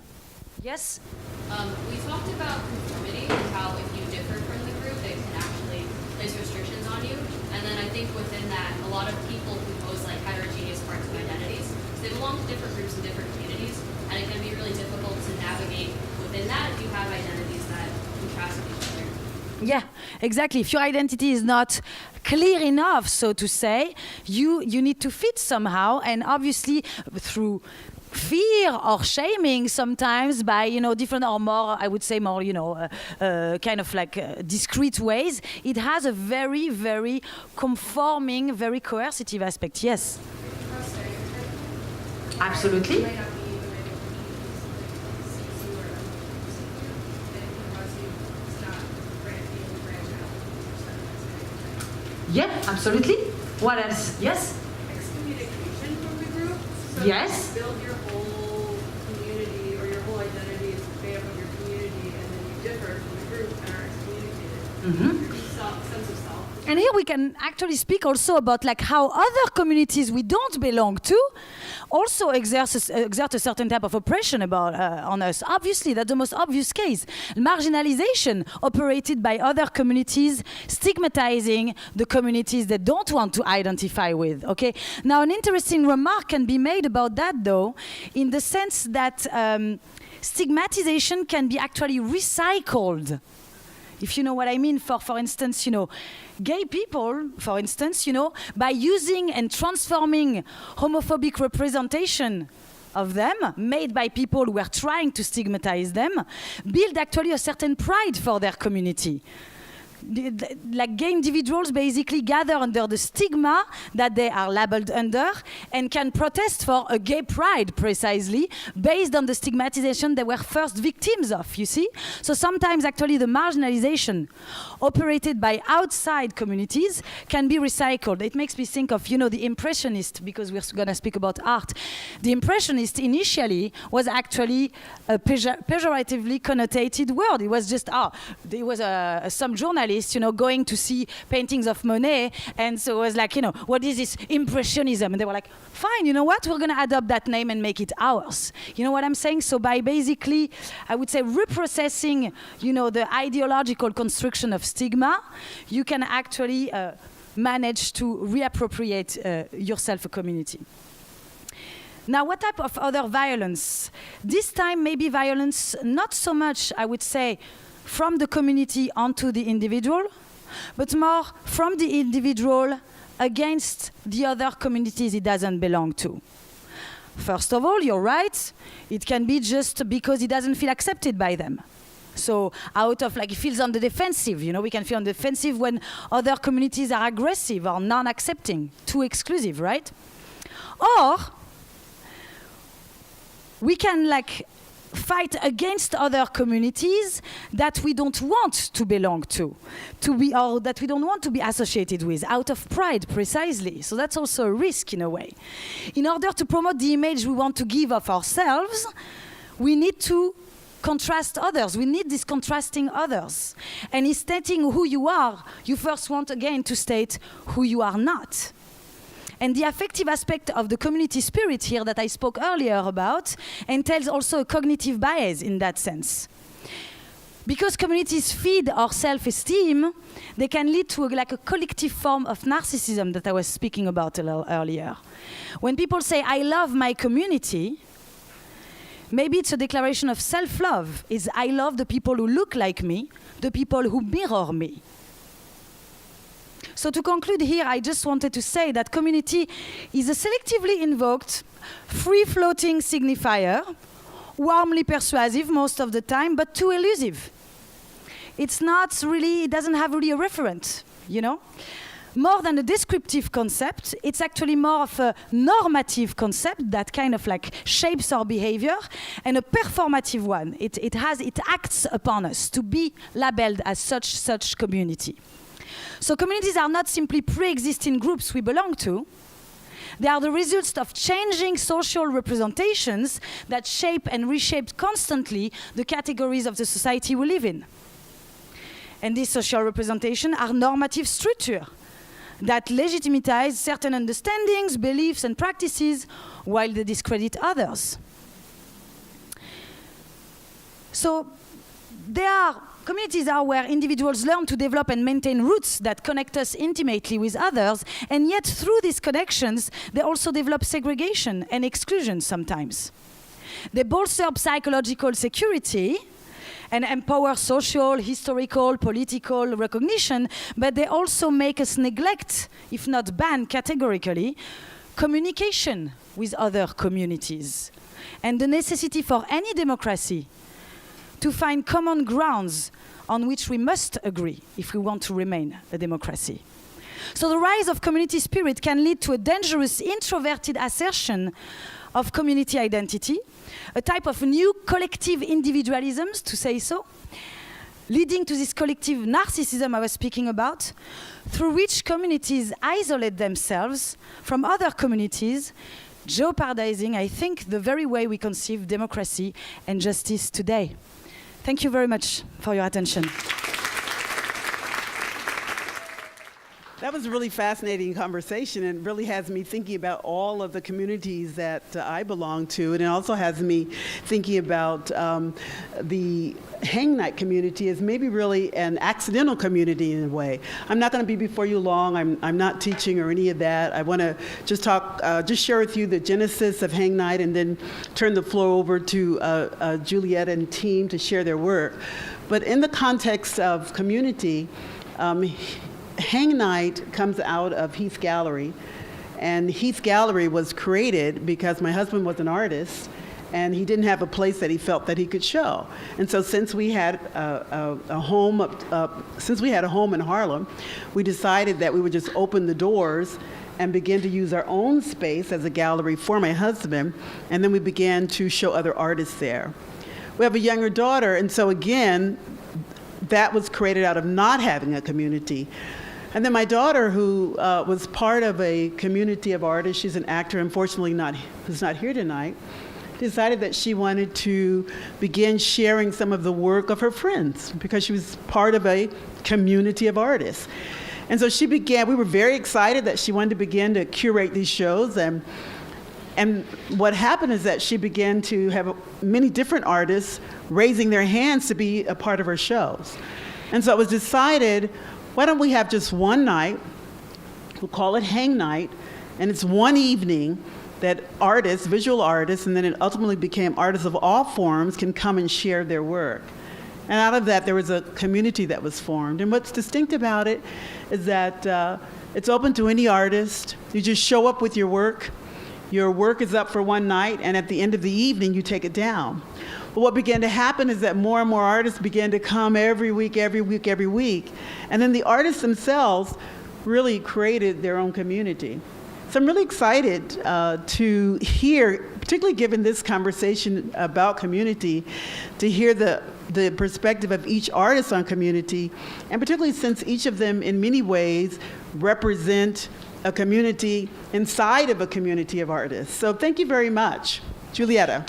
Yes? We talked about conformity and how if you differ from the group, it can actually place restrictions on you. And then I think within that, a lot of people who pose like heterogeneous parts of identities, so they belong to different groups and different communities, and it can be really difficult to navigate within that if you have identities that contrast with each other. Yeah, exactly. If your identity is not clear enough, so to say, you need to fit somehow, and obviously through fear or shaming sometimes by, different or more, I would say more, kind of like discrete ways, it has a very, very conforming, very coercive aspect. Yes? Absolutely. Yeah, absolutely. What else? Yes? Excommunication from the group. So Yes. you build your whole community or your whole identity is made up of your community, and then you differ from the group and are excommunicated. Your sense of self. And here we can actually speak also about like how other communities we don't belong to also exert a certain type of oppression on us. Obviously, that's the most obvious case. Marginalization operated by other communities, stigmatizing the communities they don't want to identify with. Okay. Now, an interesting remark can be made about that, though, in the sense that stigmatization can be actually recycled. If you know what I mean, for instance, gay people, for instance, by using and transforming homophobic representation of them, made by people who are trying to stigmatize them, build actually a certain pride for their community. Like gay individuals basically gather under the stigma that they are labeled under and can protest for a gay pride precisely based on the stigmatization they were first victims of, you see? So sometimes actually the marginalization operated by outside communities can be recycled. It makes me think of, the Impressionist, because we're going to speak about art. The Impressionist initially was actually a pejoratively connotated word. It was just, there was some journalist going to see paintings of Monet, and so it was like, what is this Impressionism? And they were like, fine, you know what? We're going to adopt that name and make it ours. You know what I'm saying? So by basically, I would say, reprocessing, the ideological construction of stigma, you can actually manage to reappropriate yourself a community. Now, what type of other violence? This time, maybe violence, not so much, I would say, from the community onto the individual, but more from the individual against the other communities it doesn't belong to. First of all, you're right, it can be just because he doesn't feel accepted by them. So out of, he feels on the defensive, we can feel on the defensive when other communities are aggressive or non-accepting, too exclusive, right? Or we can, fight against other communities that we don't want to belong to be, or that we don't want to be associated with, out of pride, precisely. So that's also a risk in a way. In order to promote the image we want to give of ourselves, we need to contrast others. We need this contrasting others. And in stating who you are, you first want again to state who you are not. And the affective aspect of the community spirit here that I spoke earlier about entails also a cognitive bias in that sense. Because communities feed our self-esteem, they can lead to a collective form of narcissism that I was speaking about a little earlier. When people say, I love my community, maybe it's a declaration of self-love. It's I love the people who look like me, the people who mirror me. So to conclude here, I just wanted to say that community is a selectively invoked, free-floating signifier, warmly persuasive most of the time, but too elusive. It doesn't have really a referent. you know? More than a descriptive concept, it's actually more of a normative concept that kind of like shapes our behavior, and a performative one. It acts upon us to be labeled as such community. So communities are not simply pre-existing groups we belong to. They are the results of changing social representations that shape and reshape constantly the categories of the society we live in. And these social representations are normative structure that legitimize certain understandings, beliefs, and practices while they discredit others. So communities are where individuals learn to develop and maintain roots that connect us intimately with others, and yet through these connections, they also develop segregation and exclusion sometimes. They bolster psychological security and empower social, historical, political recognition, but they also make us neglect, if not ban categorically, communication with other communities and the necessity for any democracy to find common grounds on which we must agree if we want to remain a democracy. So the rise of community spirit can lead to a dangerous introverted assertion of community identity, a type of new collective individualisms, to say so, leading to this collective narcissism I was speaking about, through which communities isolate themselves from other communities, jeopardizing, I think, the very way we conceive democracy and justice today. Thank you very much for your attention. That was a really fascinating conversation, and really has me thinking about all of the communities that I belong to, and it also has me thinking about the hang night community as maybe really an accidental community in a way. I'm not going to be before you long. I'm not teaching or any of that. I want to just share with you the genesis of hang night, and then turn the floor over to Julietta and team to share their work. But in the context of community, hang night comes out of Heath Gallery, and Heath Gallery was created because my husband was an artist and he didn't have a place that he felt that he could show. And so since we had a home in Harlem, we decided that we would just open the doors and begin to use our own space as a gallery for my husband, and then we began to show other artists there. We have a younger daughter, and so again, that was created out of not having a community. And then my daughter, who was part of a community of artists, she's an actor, unfortunately who's not here tonight, decided that she wanted to begin sharing some of the work of her friends because she was part of a community of artists. And so we were very excited that she wanted to begin to curate these shows. And what happened is that she began to have many different artists raising their hands to be a part of her shows. And so it was decided, why don't we have just one night, we'll call it hang night, and it's one evening that artists, visual artists, and then it ultimately became artists of all forms, can come and share their work. And out of that, there was a community that was formed. And what's distinct about it is that it's open to any artist. You just show up with your work. Your work is up for one night, and at the end of the evening, you take it down. But what began to happen is that more and more artists began to come every week. And then the artists themselves really created their own community. So I'm really excited to hear, particularly given this conversation about community, to hear the perspective of each artist on community, and particularly since each of them in many ways represent a community inside of a community of artists. So thank you very much. Julietta.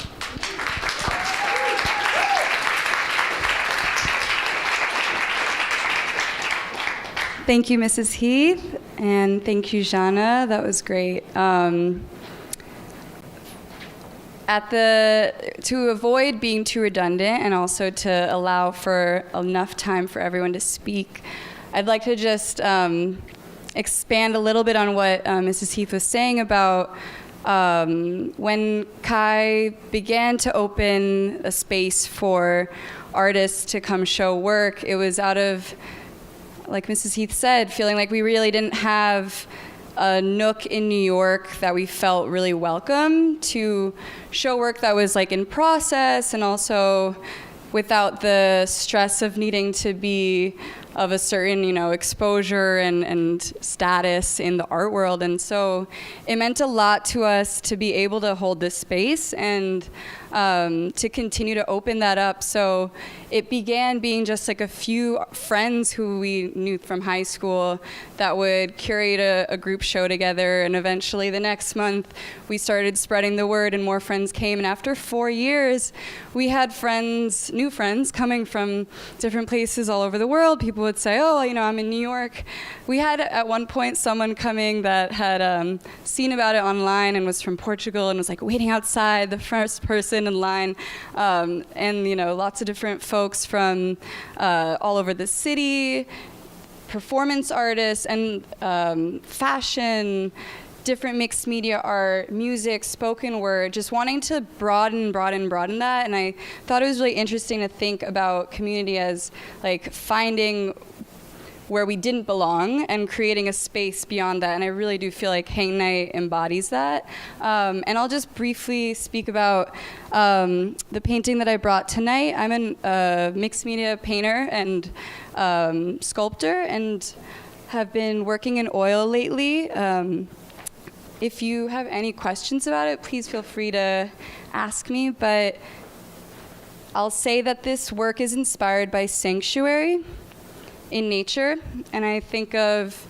Thank you, Mrs. Heath, and thank you, Rihanna. That was great. To avoid being too redundant and also to allow for enough time for everyone to speak, I'd like to just expand a little bit on what Mrs. Heath was saying about when Kai began to open a space for artists to come show work. It was out of, like Mrs. Heath said, feeling like we really didn't have a nook in New York that we felt really welcome to show work that was like in process, and also without the stress of needing to be of a certain, exposure and status in the art world. And so it meant a lot to us to be able to hold this space and to continue to open that up. So it began being just like a few friends who we knew from high school that would curate a group show together. And eventually the next month we started spreading the word and more friends came. And after 4 years, we had new friends coming from different places all over the world. People would say, oh, I'm in New York. We had at one point someone coming that had seen about it online and was from Portugal and was like waiting outside, the first person in line. And lots of different folks from all over the city, performance artists and fashion, different mixed media art, music, spoken word, just wanting to broaden that. And I thought it was really interesting to think about community as like finding where we didn't belong and creating a space beyond that. And I really do feel like Hang Night embodies that. And I'll just briefly speak about the painting that I brought tonight. I'm a mixed media painter and sculptor and have been working in oil lately. If you have any questions about it, please feel free to ask me. But I'll say that this work is inspired by sanctuary in nature, and I think of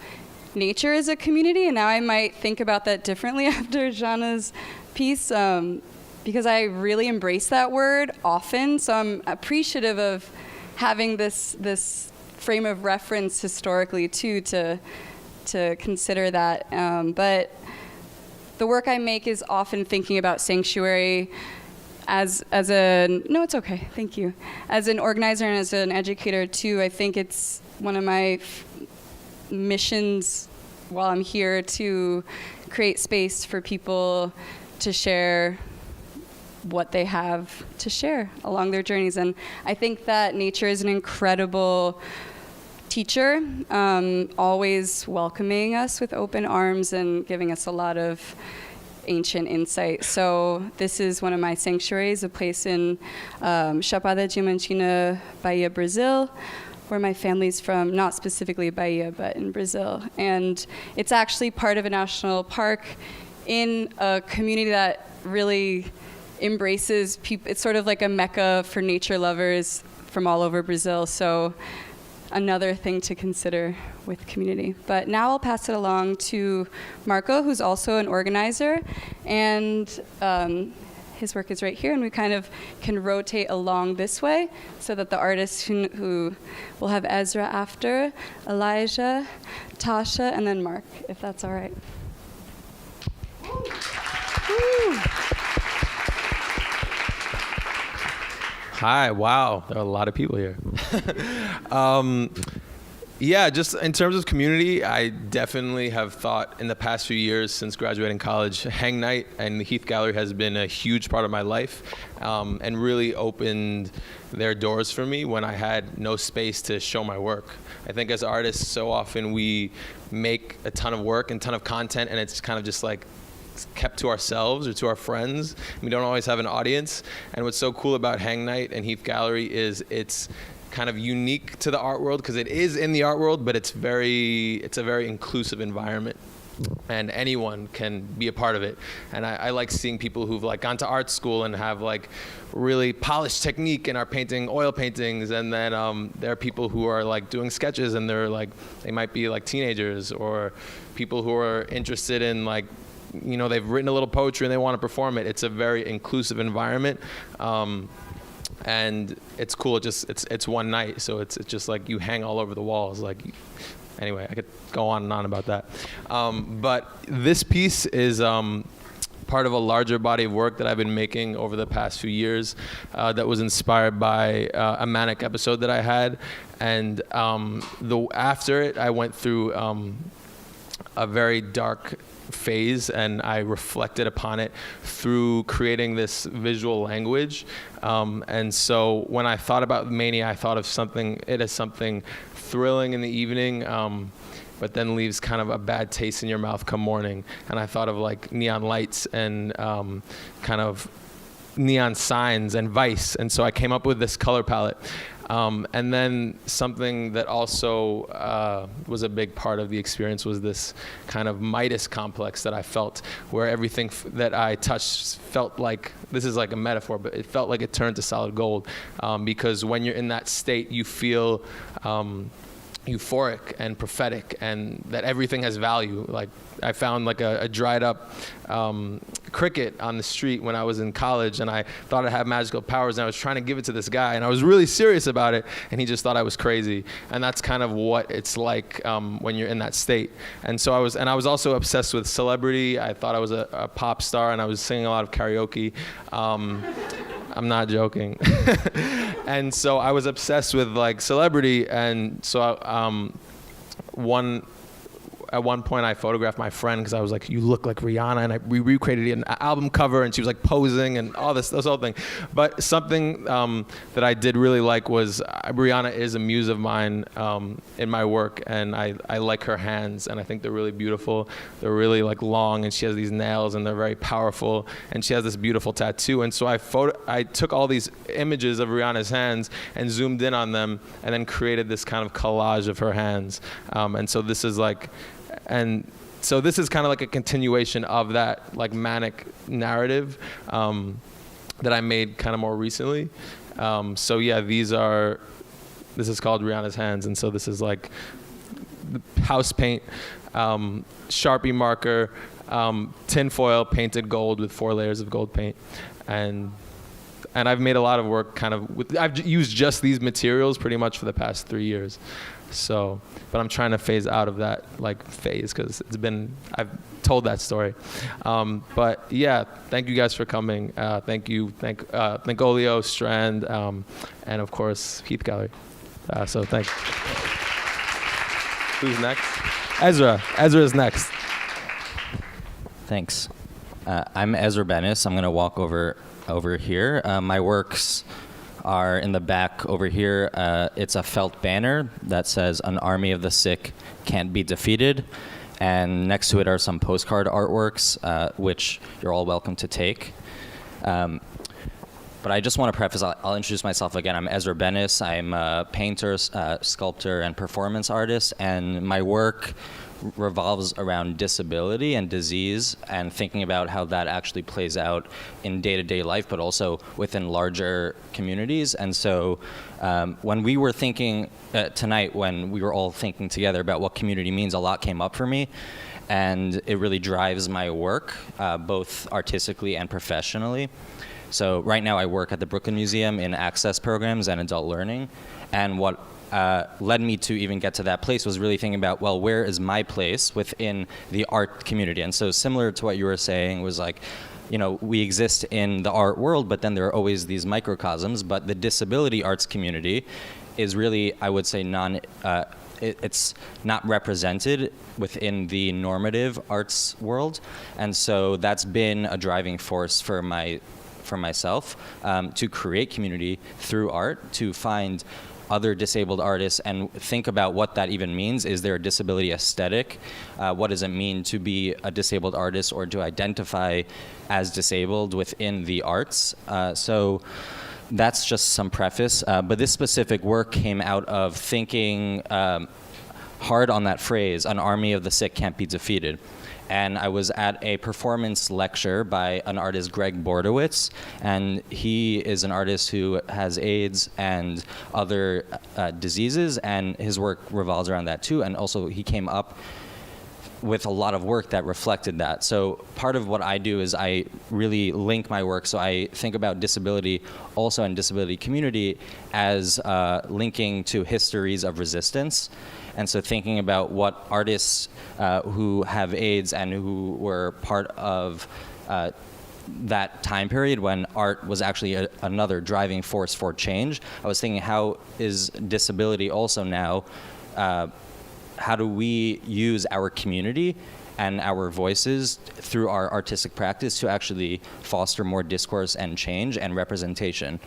nature as a community, and now I might think about that differently after Rihanna's piece, because I really embrace that word often, so I'm appreciative of having this frame of reference historically too to consider that. But the work I make is often thinking about sanctuary no, it's okay, thank you. As an organizer and as an educator too, I think it's one of my missions while I'm here to create space for people to share what they have to share along their journeys. And I think that nature is an incredible teacher, always welcoming us with open arms and giving us a lot of ancient insight. So this is one of my sanctuaries, a place in Chapada Diamantina, Bahia, Brazil, where my family's from, not specifically Bahia, but in Brazil. And it's actually part of a national park in a community that really embraces people. It's sort of like a mecca for nature lovers from all over Brazil. So another thing to consider with community. But now I'll pass it along to Marco, who's also an organizer, and his work is right here, and we kind of can rotate along this way so that the artists who will have Ezra after, Elijah, Tasha, and then Mark, if that's all right. Hi, wow, there are a lot of people here. Yeah, just in terms of community, I definitely have thought in the past few years since graduating college, Hang Night and the Heath Gallery has been a huge part of my life, and really opened their doors for me when I had no space to show my work. I think as artists, so often we make a ton of work and ton of content, and it's kind of just like kept to ourselves or to our friends. We don't always have an audience. And what's so cool about Hang Night and Heath Gallery is it's kind of unique to the art world because it is in the art world, but it's a very inclusive environment. And anyone can be a part of it. And I like seeing people who've like gone to art school and have like really polished technique and are painting oil paintings. And then there are people who are like doing sketches and they might be like teenagers, or people who are interested in like, they've written a little poetry and they want to perform it. It's a very inclusive environment. And it's cool. It's one night. So it's just like you hang all over the walls. Anyway, I could go on and on about that. But this piece is part of a larger body of work that I've been making over the past few years that was inspired by a manic episode that I had. And after it, I went through a very dark phase, and I reflected upon it through creating this visual language. And so when I thought about mania, I thought of it as something thrilling in the evening, but then leaves kind of a bad taste in your mouth come morning. And I thought of like neon lights and kind of neon signs and vice. And so I came up with this color palette. And then something that also was a big part of the experience was this kind of Midas complex that I felt, where everything that I touched felt like, this is like a metaphor, but it felt like it turned to solid gold. Because when you're in that state, you feel euphoric and prophetic, and that everything has value. Like, I found like a dried up cricket on the street when I was in college, and I thought it had magical powers, and I was trying to give it to this guy, and I was really serious about it, and he just thought I was crazy. And that's kind of what it's like when you're in that state. And so I was also obsessed with celebrity. I thought I was a pop star, and I was singing a lot of karaoke. I'm not joking. And so I was obsessed with like celebrity, and so at one point I photographed my friend because I was like, you look like Rihanna, and we recreated an album cover, and she was like posing and all this whole thing. But something that I did really like was Rihanna is a muse of mine in my work, and I like her hands, and I think they're really beautiful. They're really like long, and she has these nails, and they're very powerful, and she has this beautiful tattoo. And so I took all these images of Rihanna's hands and zoomed in on them, and then created this kind of collage of her hands. And so this is like, and so this is kind of like a continuation of that like manic narrative that I made kind of more recently. So yeah, this is called Rihanna's Hands, and so this is like house paint, Sharpie marker, tinfoil painted gold with 4 layers of gold paint, and I've made a lot of work kind of with, I've used just these materials pretty much for the past 3 years. So, but I'm trying to phase out of that like phase, because I've told that story. But yeah, thank you guys for coming. Thank ThinkOlio, Strand, and of course Heath Gallery. So thanks. Who's next? Ezra. Ezra is next. Thanks. I'm Ezra Bennis. I'm going to walk over here. My works are in the back over here. It's a felt banner that says, "An army of the sick can't be defeated." And next to it are some postcard artworks, which you're all welcome to take. But I just want to preface, I'll introduce myself again. I'm Ezra Bennis. I'm a painter, sculptor, and performance artist. And my work revolves around disability and disease, and thinking about how that actually plays out in day-to-day life, but also within larger communities. And so when we were thinking tonight, when we were all thinking together about what community means, a lot came up for me, and it really drives my work, both artistically and professionally. So right now I work at the Brooklyn Museum in access programs and adult learning, and what led me to even get to that place was really thinking about, well, where is my place within the art community? And so similar to what you were saying was like, you know, we exist in the art world, but then there are always these microcosms, but the disability arts community is really, I would say, it's not represented within the normative arts world. And so that's been a driving force for myself to create community through art, to find other disabled artists and think about what that even means. Is there a disability aesthetic? What does it mean to be a disabled artist or to identify as disabled within the arts? So that's just some preface. But this specific work came out of thinking hard on that phrase, "An army of the sick can't be defeated." And I was at a performance lecture by an artist, Greg Bordowitz, and he is an artist who has AIDS and other diseases, and his work revolves around that too. And also he came up with a lot of work that reflected that. So part of what I do is I really link my work. So I think about disability also and disability community as linking to histories of resistance. And so thinking about what artists who have AIDS and who were part of that time period when art was actually another driving force for change, I was thinking, how is disability also now, how do we use our community and our voices through our artistic practice to actually foster more discourse and change and representation?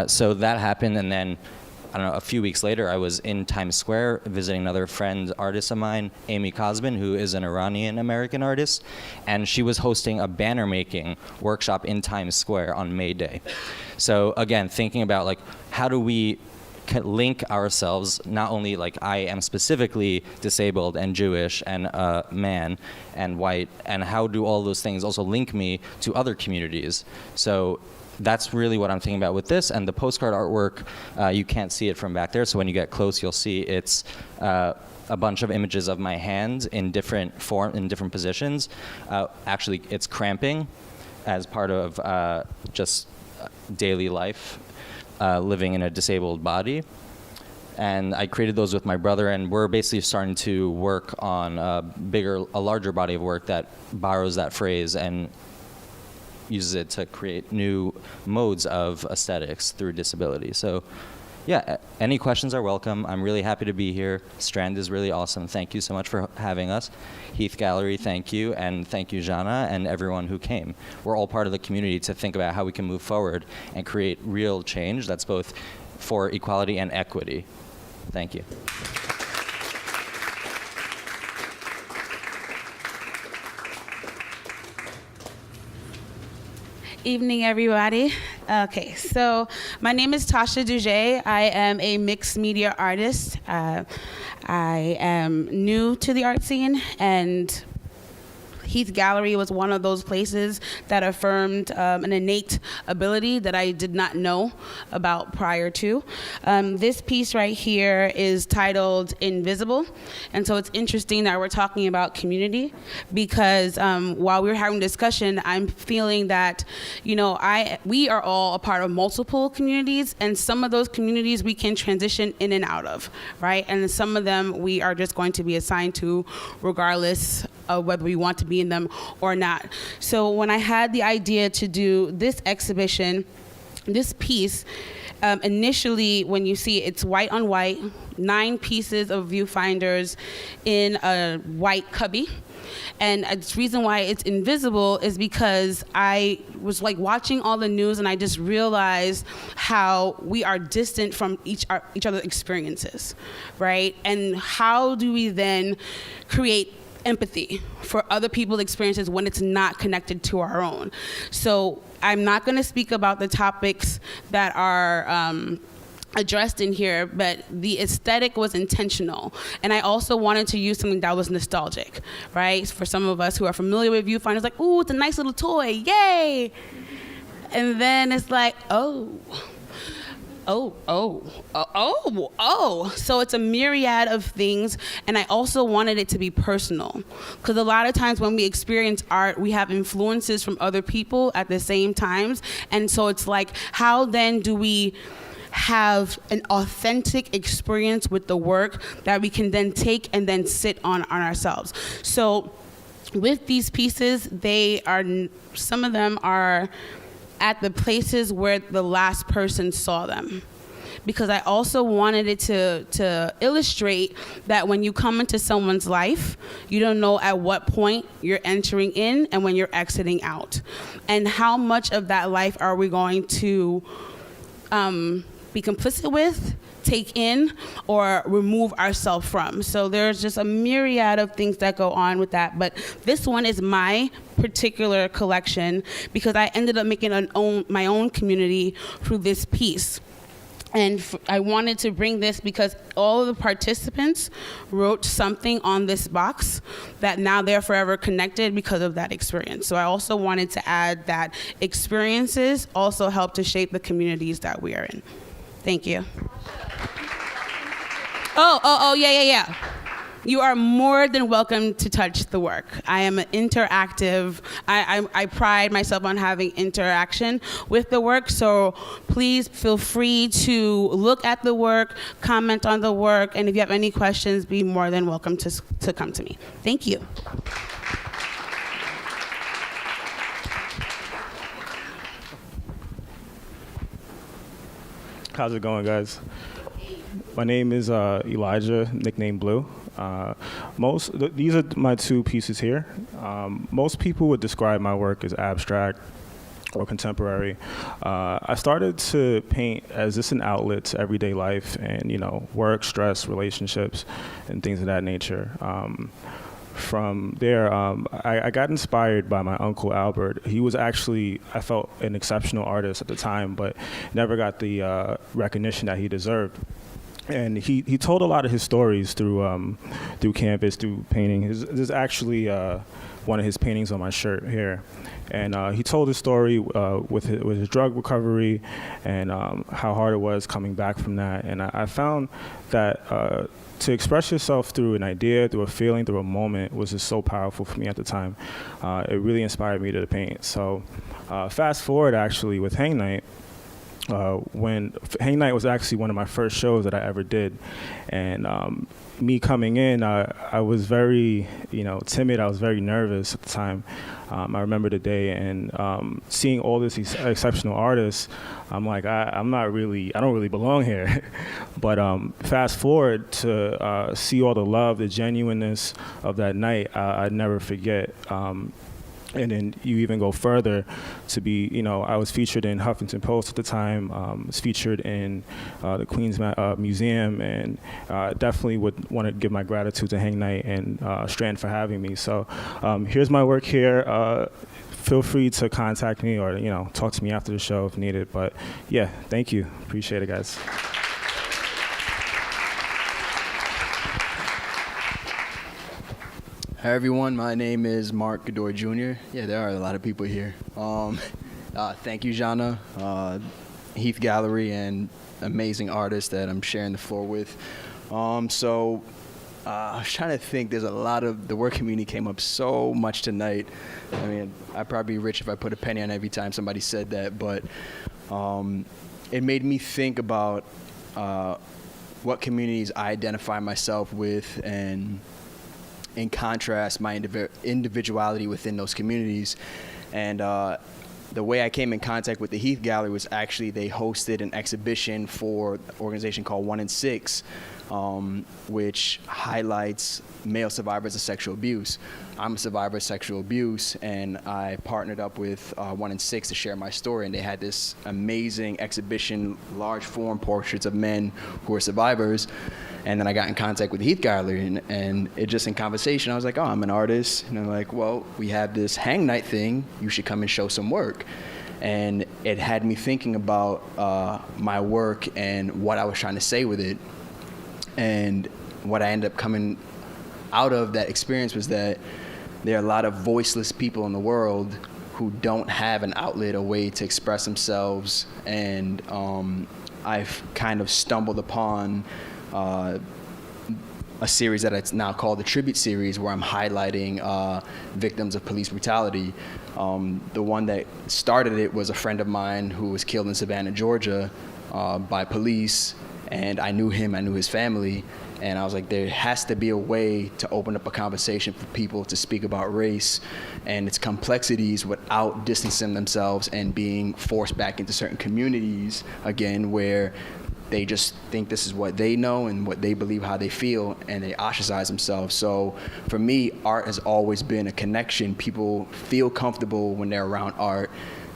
So that happened, and then I don't know, a few weeks later, I was in Times Square visiting another friend, artist of mine, Amy Kazbin, who is an Iranian-American artist, and she was hosting a banner-making workshop in Times Square on May Day. So again, thinking about like, how do we link ourselves, not only like I am specifically disabled and Jewish and a man and white, and how do all those things also link me to other communities? So that's really what I'm thinking about with this. And the postcard artwork, you can't see it from back there, so when you get close, you'll see it's a bunch of images of my hand in different positions. Actually, it's cramping as part of just daily life, living in a disabled body. And I created those with my brother, and we're basically starting to work on a larger body of work that borrows that phrase and uses it to create new modes of aesthetics through disability. So yeah, any questions are welcome. I'm really happy to be here. Strand is really awesome. Thank you so much for having us. Heath Gallery, thank you. And thank you, Rihanna, and everyone who came. We're all part of the community to think about how we can move forward and create real change that's both for equality and equity. Thank you. Evening, everybody. Okay, so my name is Tasha Dujay. I am a mixed media artist. I am new to the art scene, and Heath Gallery was one of those places that affirmed an innate ability that I did not know about prior to. This piece right here is titled Invisible, and so it's interesting that we're talking about community, because while we were having discussion, I'm feeling that, you know, we are all a part of multiple communities, and some of those communities we can transition in and out of, right? And some of them we are just going to be assigned to regardless of whether we want to be in them or not. So when I had the idea to do this exhibition, this piece, initially when you see it's white on white, 9 pieces of viewfinders in a white cubby. And the reason why it's invisible is because I was like watching all the news, and I just realized how we are distant from each other's experiences, right? And how do we then create empathy for other people's experiences when it's not connected to our own? So I'm not going to speak about the topics that are addressed in here, but the aesthetic was intentional. And I also wanted to use something that was nostalgic, right? For some of us who are familiar with viewfinders, like, ooh, it's a nice little toy, yay! And then it's like, oh. So it's a myriad of things, and I also wanted it to be personal, because a lot of times when we experience art, we have influences from other people at the same times, and so it's like, how then do we have an authentic experience with the work that we can then take and then sit on ourselves? So with these pieces, some of them are at the places where the last person saw them, because I also wanted it to illustrate that when you come into someone's life, you don't know at what point you're entering in and when you're exiting out, and how much of that life are we going to be complicit with, take in, or remove ourselves from. So there's just a myriad of things that go on with that. But this one is my particular collection because I ended up making my own community through this piece. And I wanted to bring this because all of the participants wrote something on this box that now they're forever connected because of that experience. So I also wanted to add that experiences also help to shape the communities that we are in. Thank you. Yeah. You are more than welcome to touch the work. I am an interactive, I pride myself on having interaction with the work, so please feel free to look at the work, comment on the work, and if you have any questions, be more than welcome to come to me. Thank you. How's it going, guys? My name is Elijah, nicknamed Blue. These are my 2 pieces here. Most people would describe my work as abstract or contemporary. I started to paint as just an outlet to everyday life and, work, stress, relationships, and things of that nature. from there, I got inspired by my uncle Albert. He was actually, I felt, an exceptional artist at the time, but never got the recognition that he deserved. And he told a lot of his stories through canvas, through painting. There's actually one of his paintings on my shirt here. And he told his story with his drug recovery and how hard it was coming back from that. And I found that to express yourself through an idea, through a feeling, through a moment was just so powerful for me at the time. It really inspired me to paint. So fast forward, actually, with Hang Night, when Hang Night was actually one of my first shows that I ever did. And me coming in, I was very, timid. I was very nervous at the time. I remember the day, and seeing all these exceptional artists, I'm like, I don't really belong here. But fast forward to see all the love, the genuineness of that night, I'd never forget. And then you even go further to be, I was featured in Huffington Post at the time, was featured in the Queens Museum, and definitely would want to give my gratitude to Hang Night and Strand for having me. So here's my work here. Feel free to contact me or, talk to me after the show if needed. But yeah, thank you. Appreciate it, guys. Hi everyone, my name is Mark Godoy Jr. Yeah, there are a lot of people here. Thank you, Rihanna, Heath Gallery, and amazing artists that I'm sharing the floor with. I was trying to think, there's a lot of, the work community came up so much tonight. I mean, I'd probably be rich if I put a penny on every time somebody said that, but it made me think about what communities I identify myself with, and in contrast, my individuality within those communities. And the way I came in contact with the Heath Gallery was actually they hosted an exhibition for an organization called 1 in 6, which highlights male survivors of sexual abuse. I'm a survivor of sexual abuse, and I partnered up with 1 in 6 to share my story, and they had this amazing exhibition, large form portraits of men who are survivors. And then I got in contact with the Heath Gallery, and it just in conversation, I was like, oh, I'm an artist. And they're like, well, we have this Hang Night thing. You should come and show some work. And it had me thinking about my work and what I was trying to say with it. And what I ended up coming out of that experience was that there are a lot of voiceless people in the world who don't have an outlet, a way to express themselves. And I've kind of stumbled upon a series that it's now called the Tribute Series, where I'm highlighting victims of police brutality. The one that started it was a friend of mine who was killed in Savannah, Georgia by police, and I knew him, I knew his family, and I was like, there has to be a way to open up a conversation for people to speak about race and its complexities without distancing themselves and being forced back into certain communities, again, where they just think this is what they know and what they believe, how they feel, and they ostracize themselves. So for me, art has always been a connection. People feel comfortable when they're around art.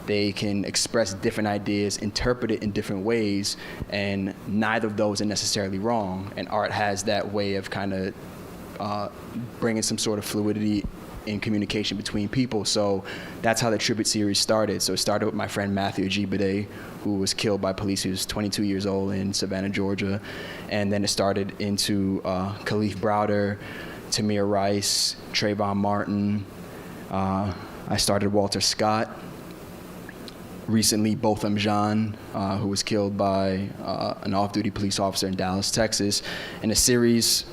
They can express different ideas, interpret it in different ways, and neither of those are necessarily wrong. And art has that way of kind of bringing some sort of fluidity in communication between people. So that's how the Tribute Series started. So it started with my friend Matthew Ajibade, who was killed by police. He was 22 years old in Savannah, Georgia. And then it started into Khalif Browder, Tamir Rice, Trayvon Martin. I started Walter Scott. Recently, Botham Jean, who was killed by an off-duty police officer in Dallas, Texas. And the series,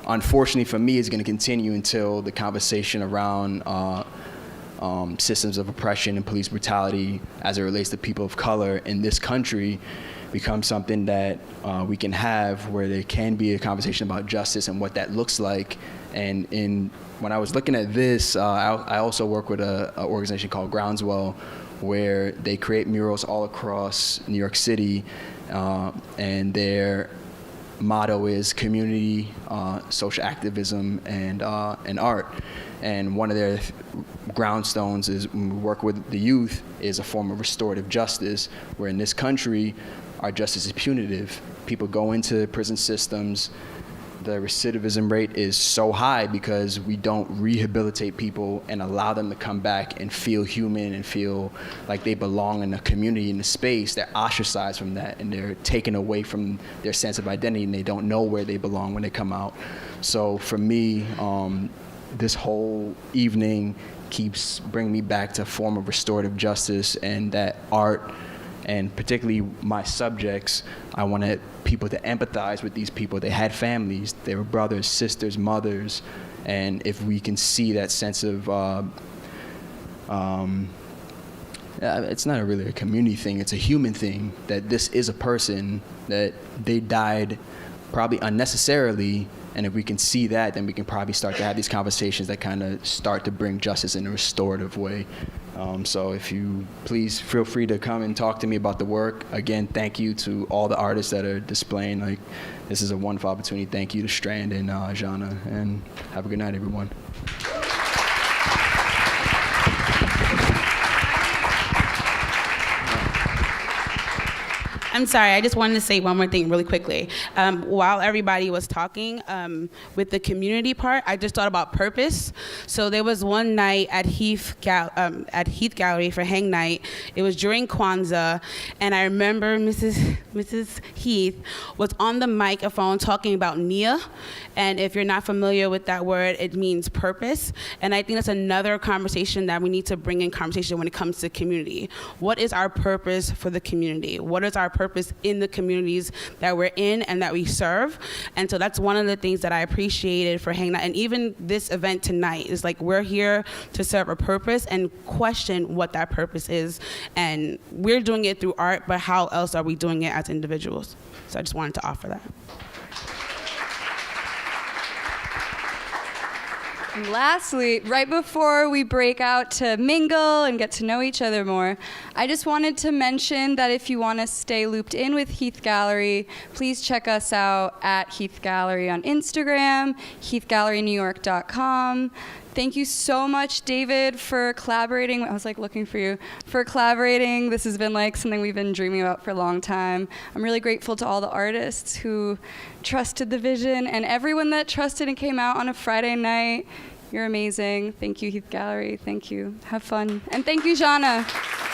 unfortunately for me, is going to continue until the conversation around systems of oppression and police brutality as it relates to people of color in this country becomes something that we can have, where there can be a conversation about justice and what that looks like. And when I was looking at this, I also work with an organization called Groundswell, where they create murals all across New York City, and their motto is community, social activism, and art. And one of their groundstones is, when we work with the youth, is a form of restorative justice, where in this country, our justice is punitive. People go into prison systems, the recidivism rate is so high because we don't rehabilitate people and allow them to come back and feel human and feel like they belong in a community, in a space. They're ostracized from that, and they're taken away from their sense of identity, and they don't know where they belong when they come out. So for me, this whole evening keeps bringing me back to a form of restorative justice, and that art, and particularly my subjects, I wanted people to empathize with these people. They had families, they were brothers, sisters, mothers, and if we can see that sense of, it's not really a community thing, it's a human thing, that this is a person, that they died probably unnecessarily, and if we can see that, then we can probably start to have these conversations that kind of start to bring justice in a restorative way. So if you please feel free to come and talk to me about the work. Again, thank you to all the artists that are displaying. Like, this is a wonderful opportunity. Thank you to Strand and Rihanna, and have a good night, everyone. I'm sorry, I just wanted to say one more thing really quickly. While everybody was talking, with the community part, I just thought about purpose. So there was one night at Heath Gallery for Hang Night. It was during Kwanzaa, and I remember Mrs. Heath was on the microphone talking about Nia, and if you're not familiar with that word, it means purpose. And I think that's another conversation that we need to bring in conversation when it comes to community. What is our purpose for the community? What is our purpose in the communities that we're in and that we serve? And so that's one of the things that I appreciated for Hang Night. And even this event tonight is like, we're here to serve a purpose and question what that purpose is. And we're doing it through art, but how else are we doing it as individuals? So I just wanted to offer that. And lastly, right before we break out to mingle and get to know each other more, I just wanted to mention that if you want to stay looped in with Heath Gallery, please check us out at Heath Gallery on Instagram, heathgallerynewyork.com. Thank you so much, David, for collaborating. I was like looking for you for collaborating. This has been like something we've been dreaming about for a long time. I'm really grateful to all the artists who trusted the vision and everyone that trusted and came out on a Friday night. You're amazing. Thank you, Heath Gallery. Thank you. Have fun. And thank you, Rihanna.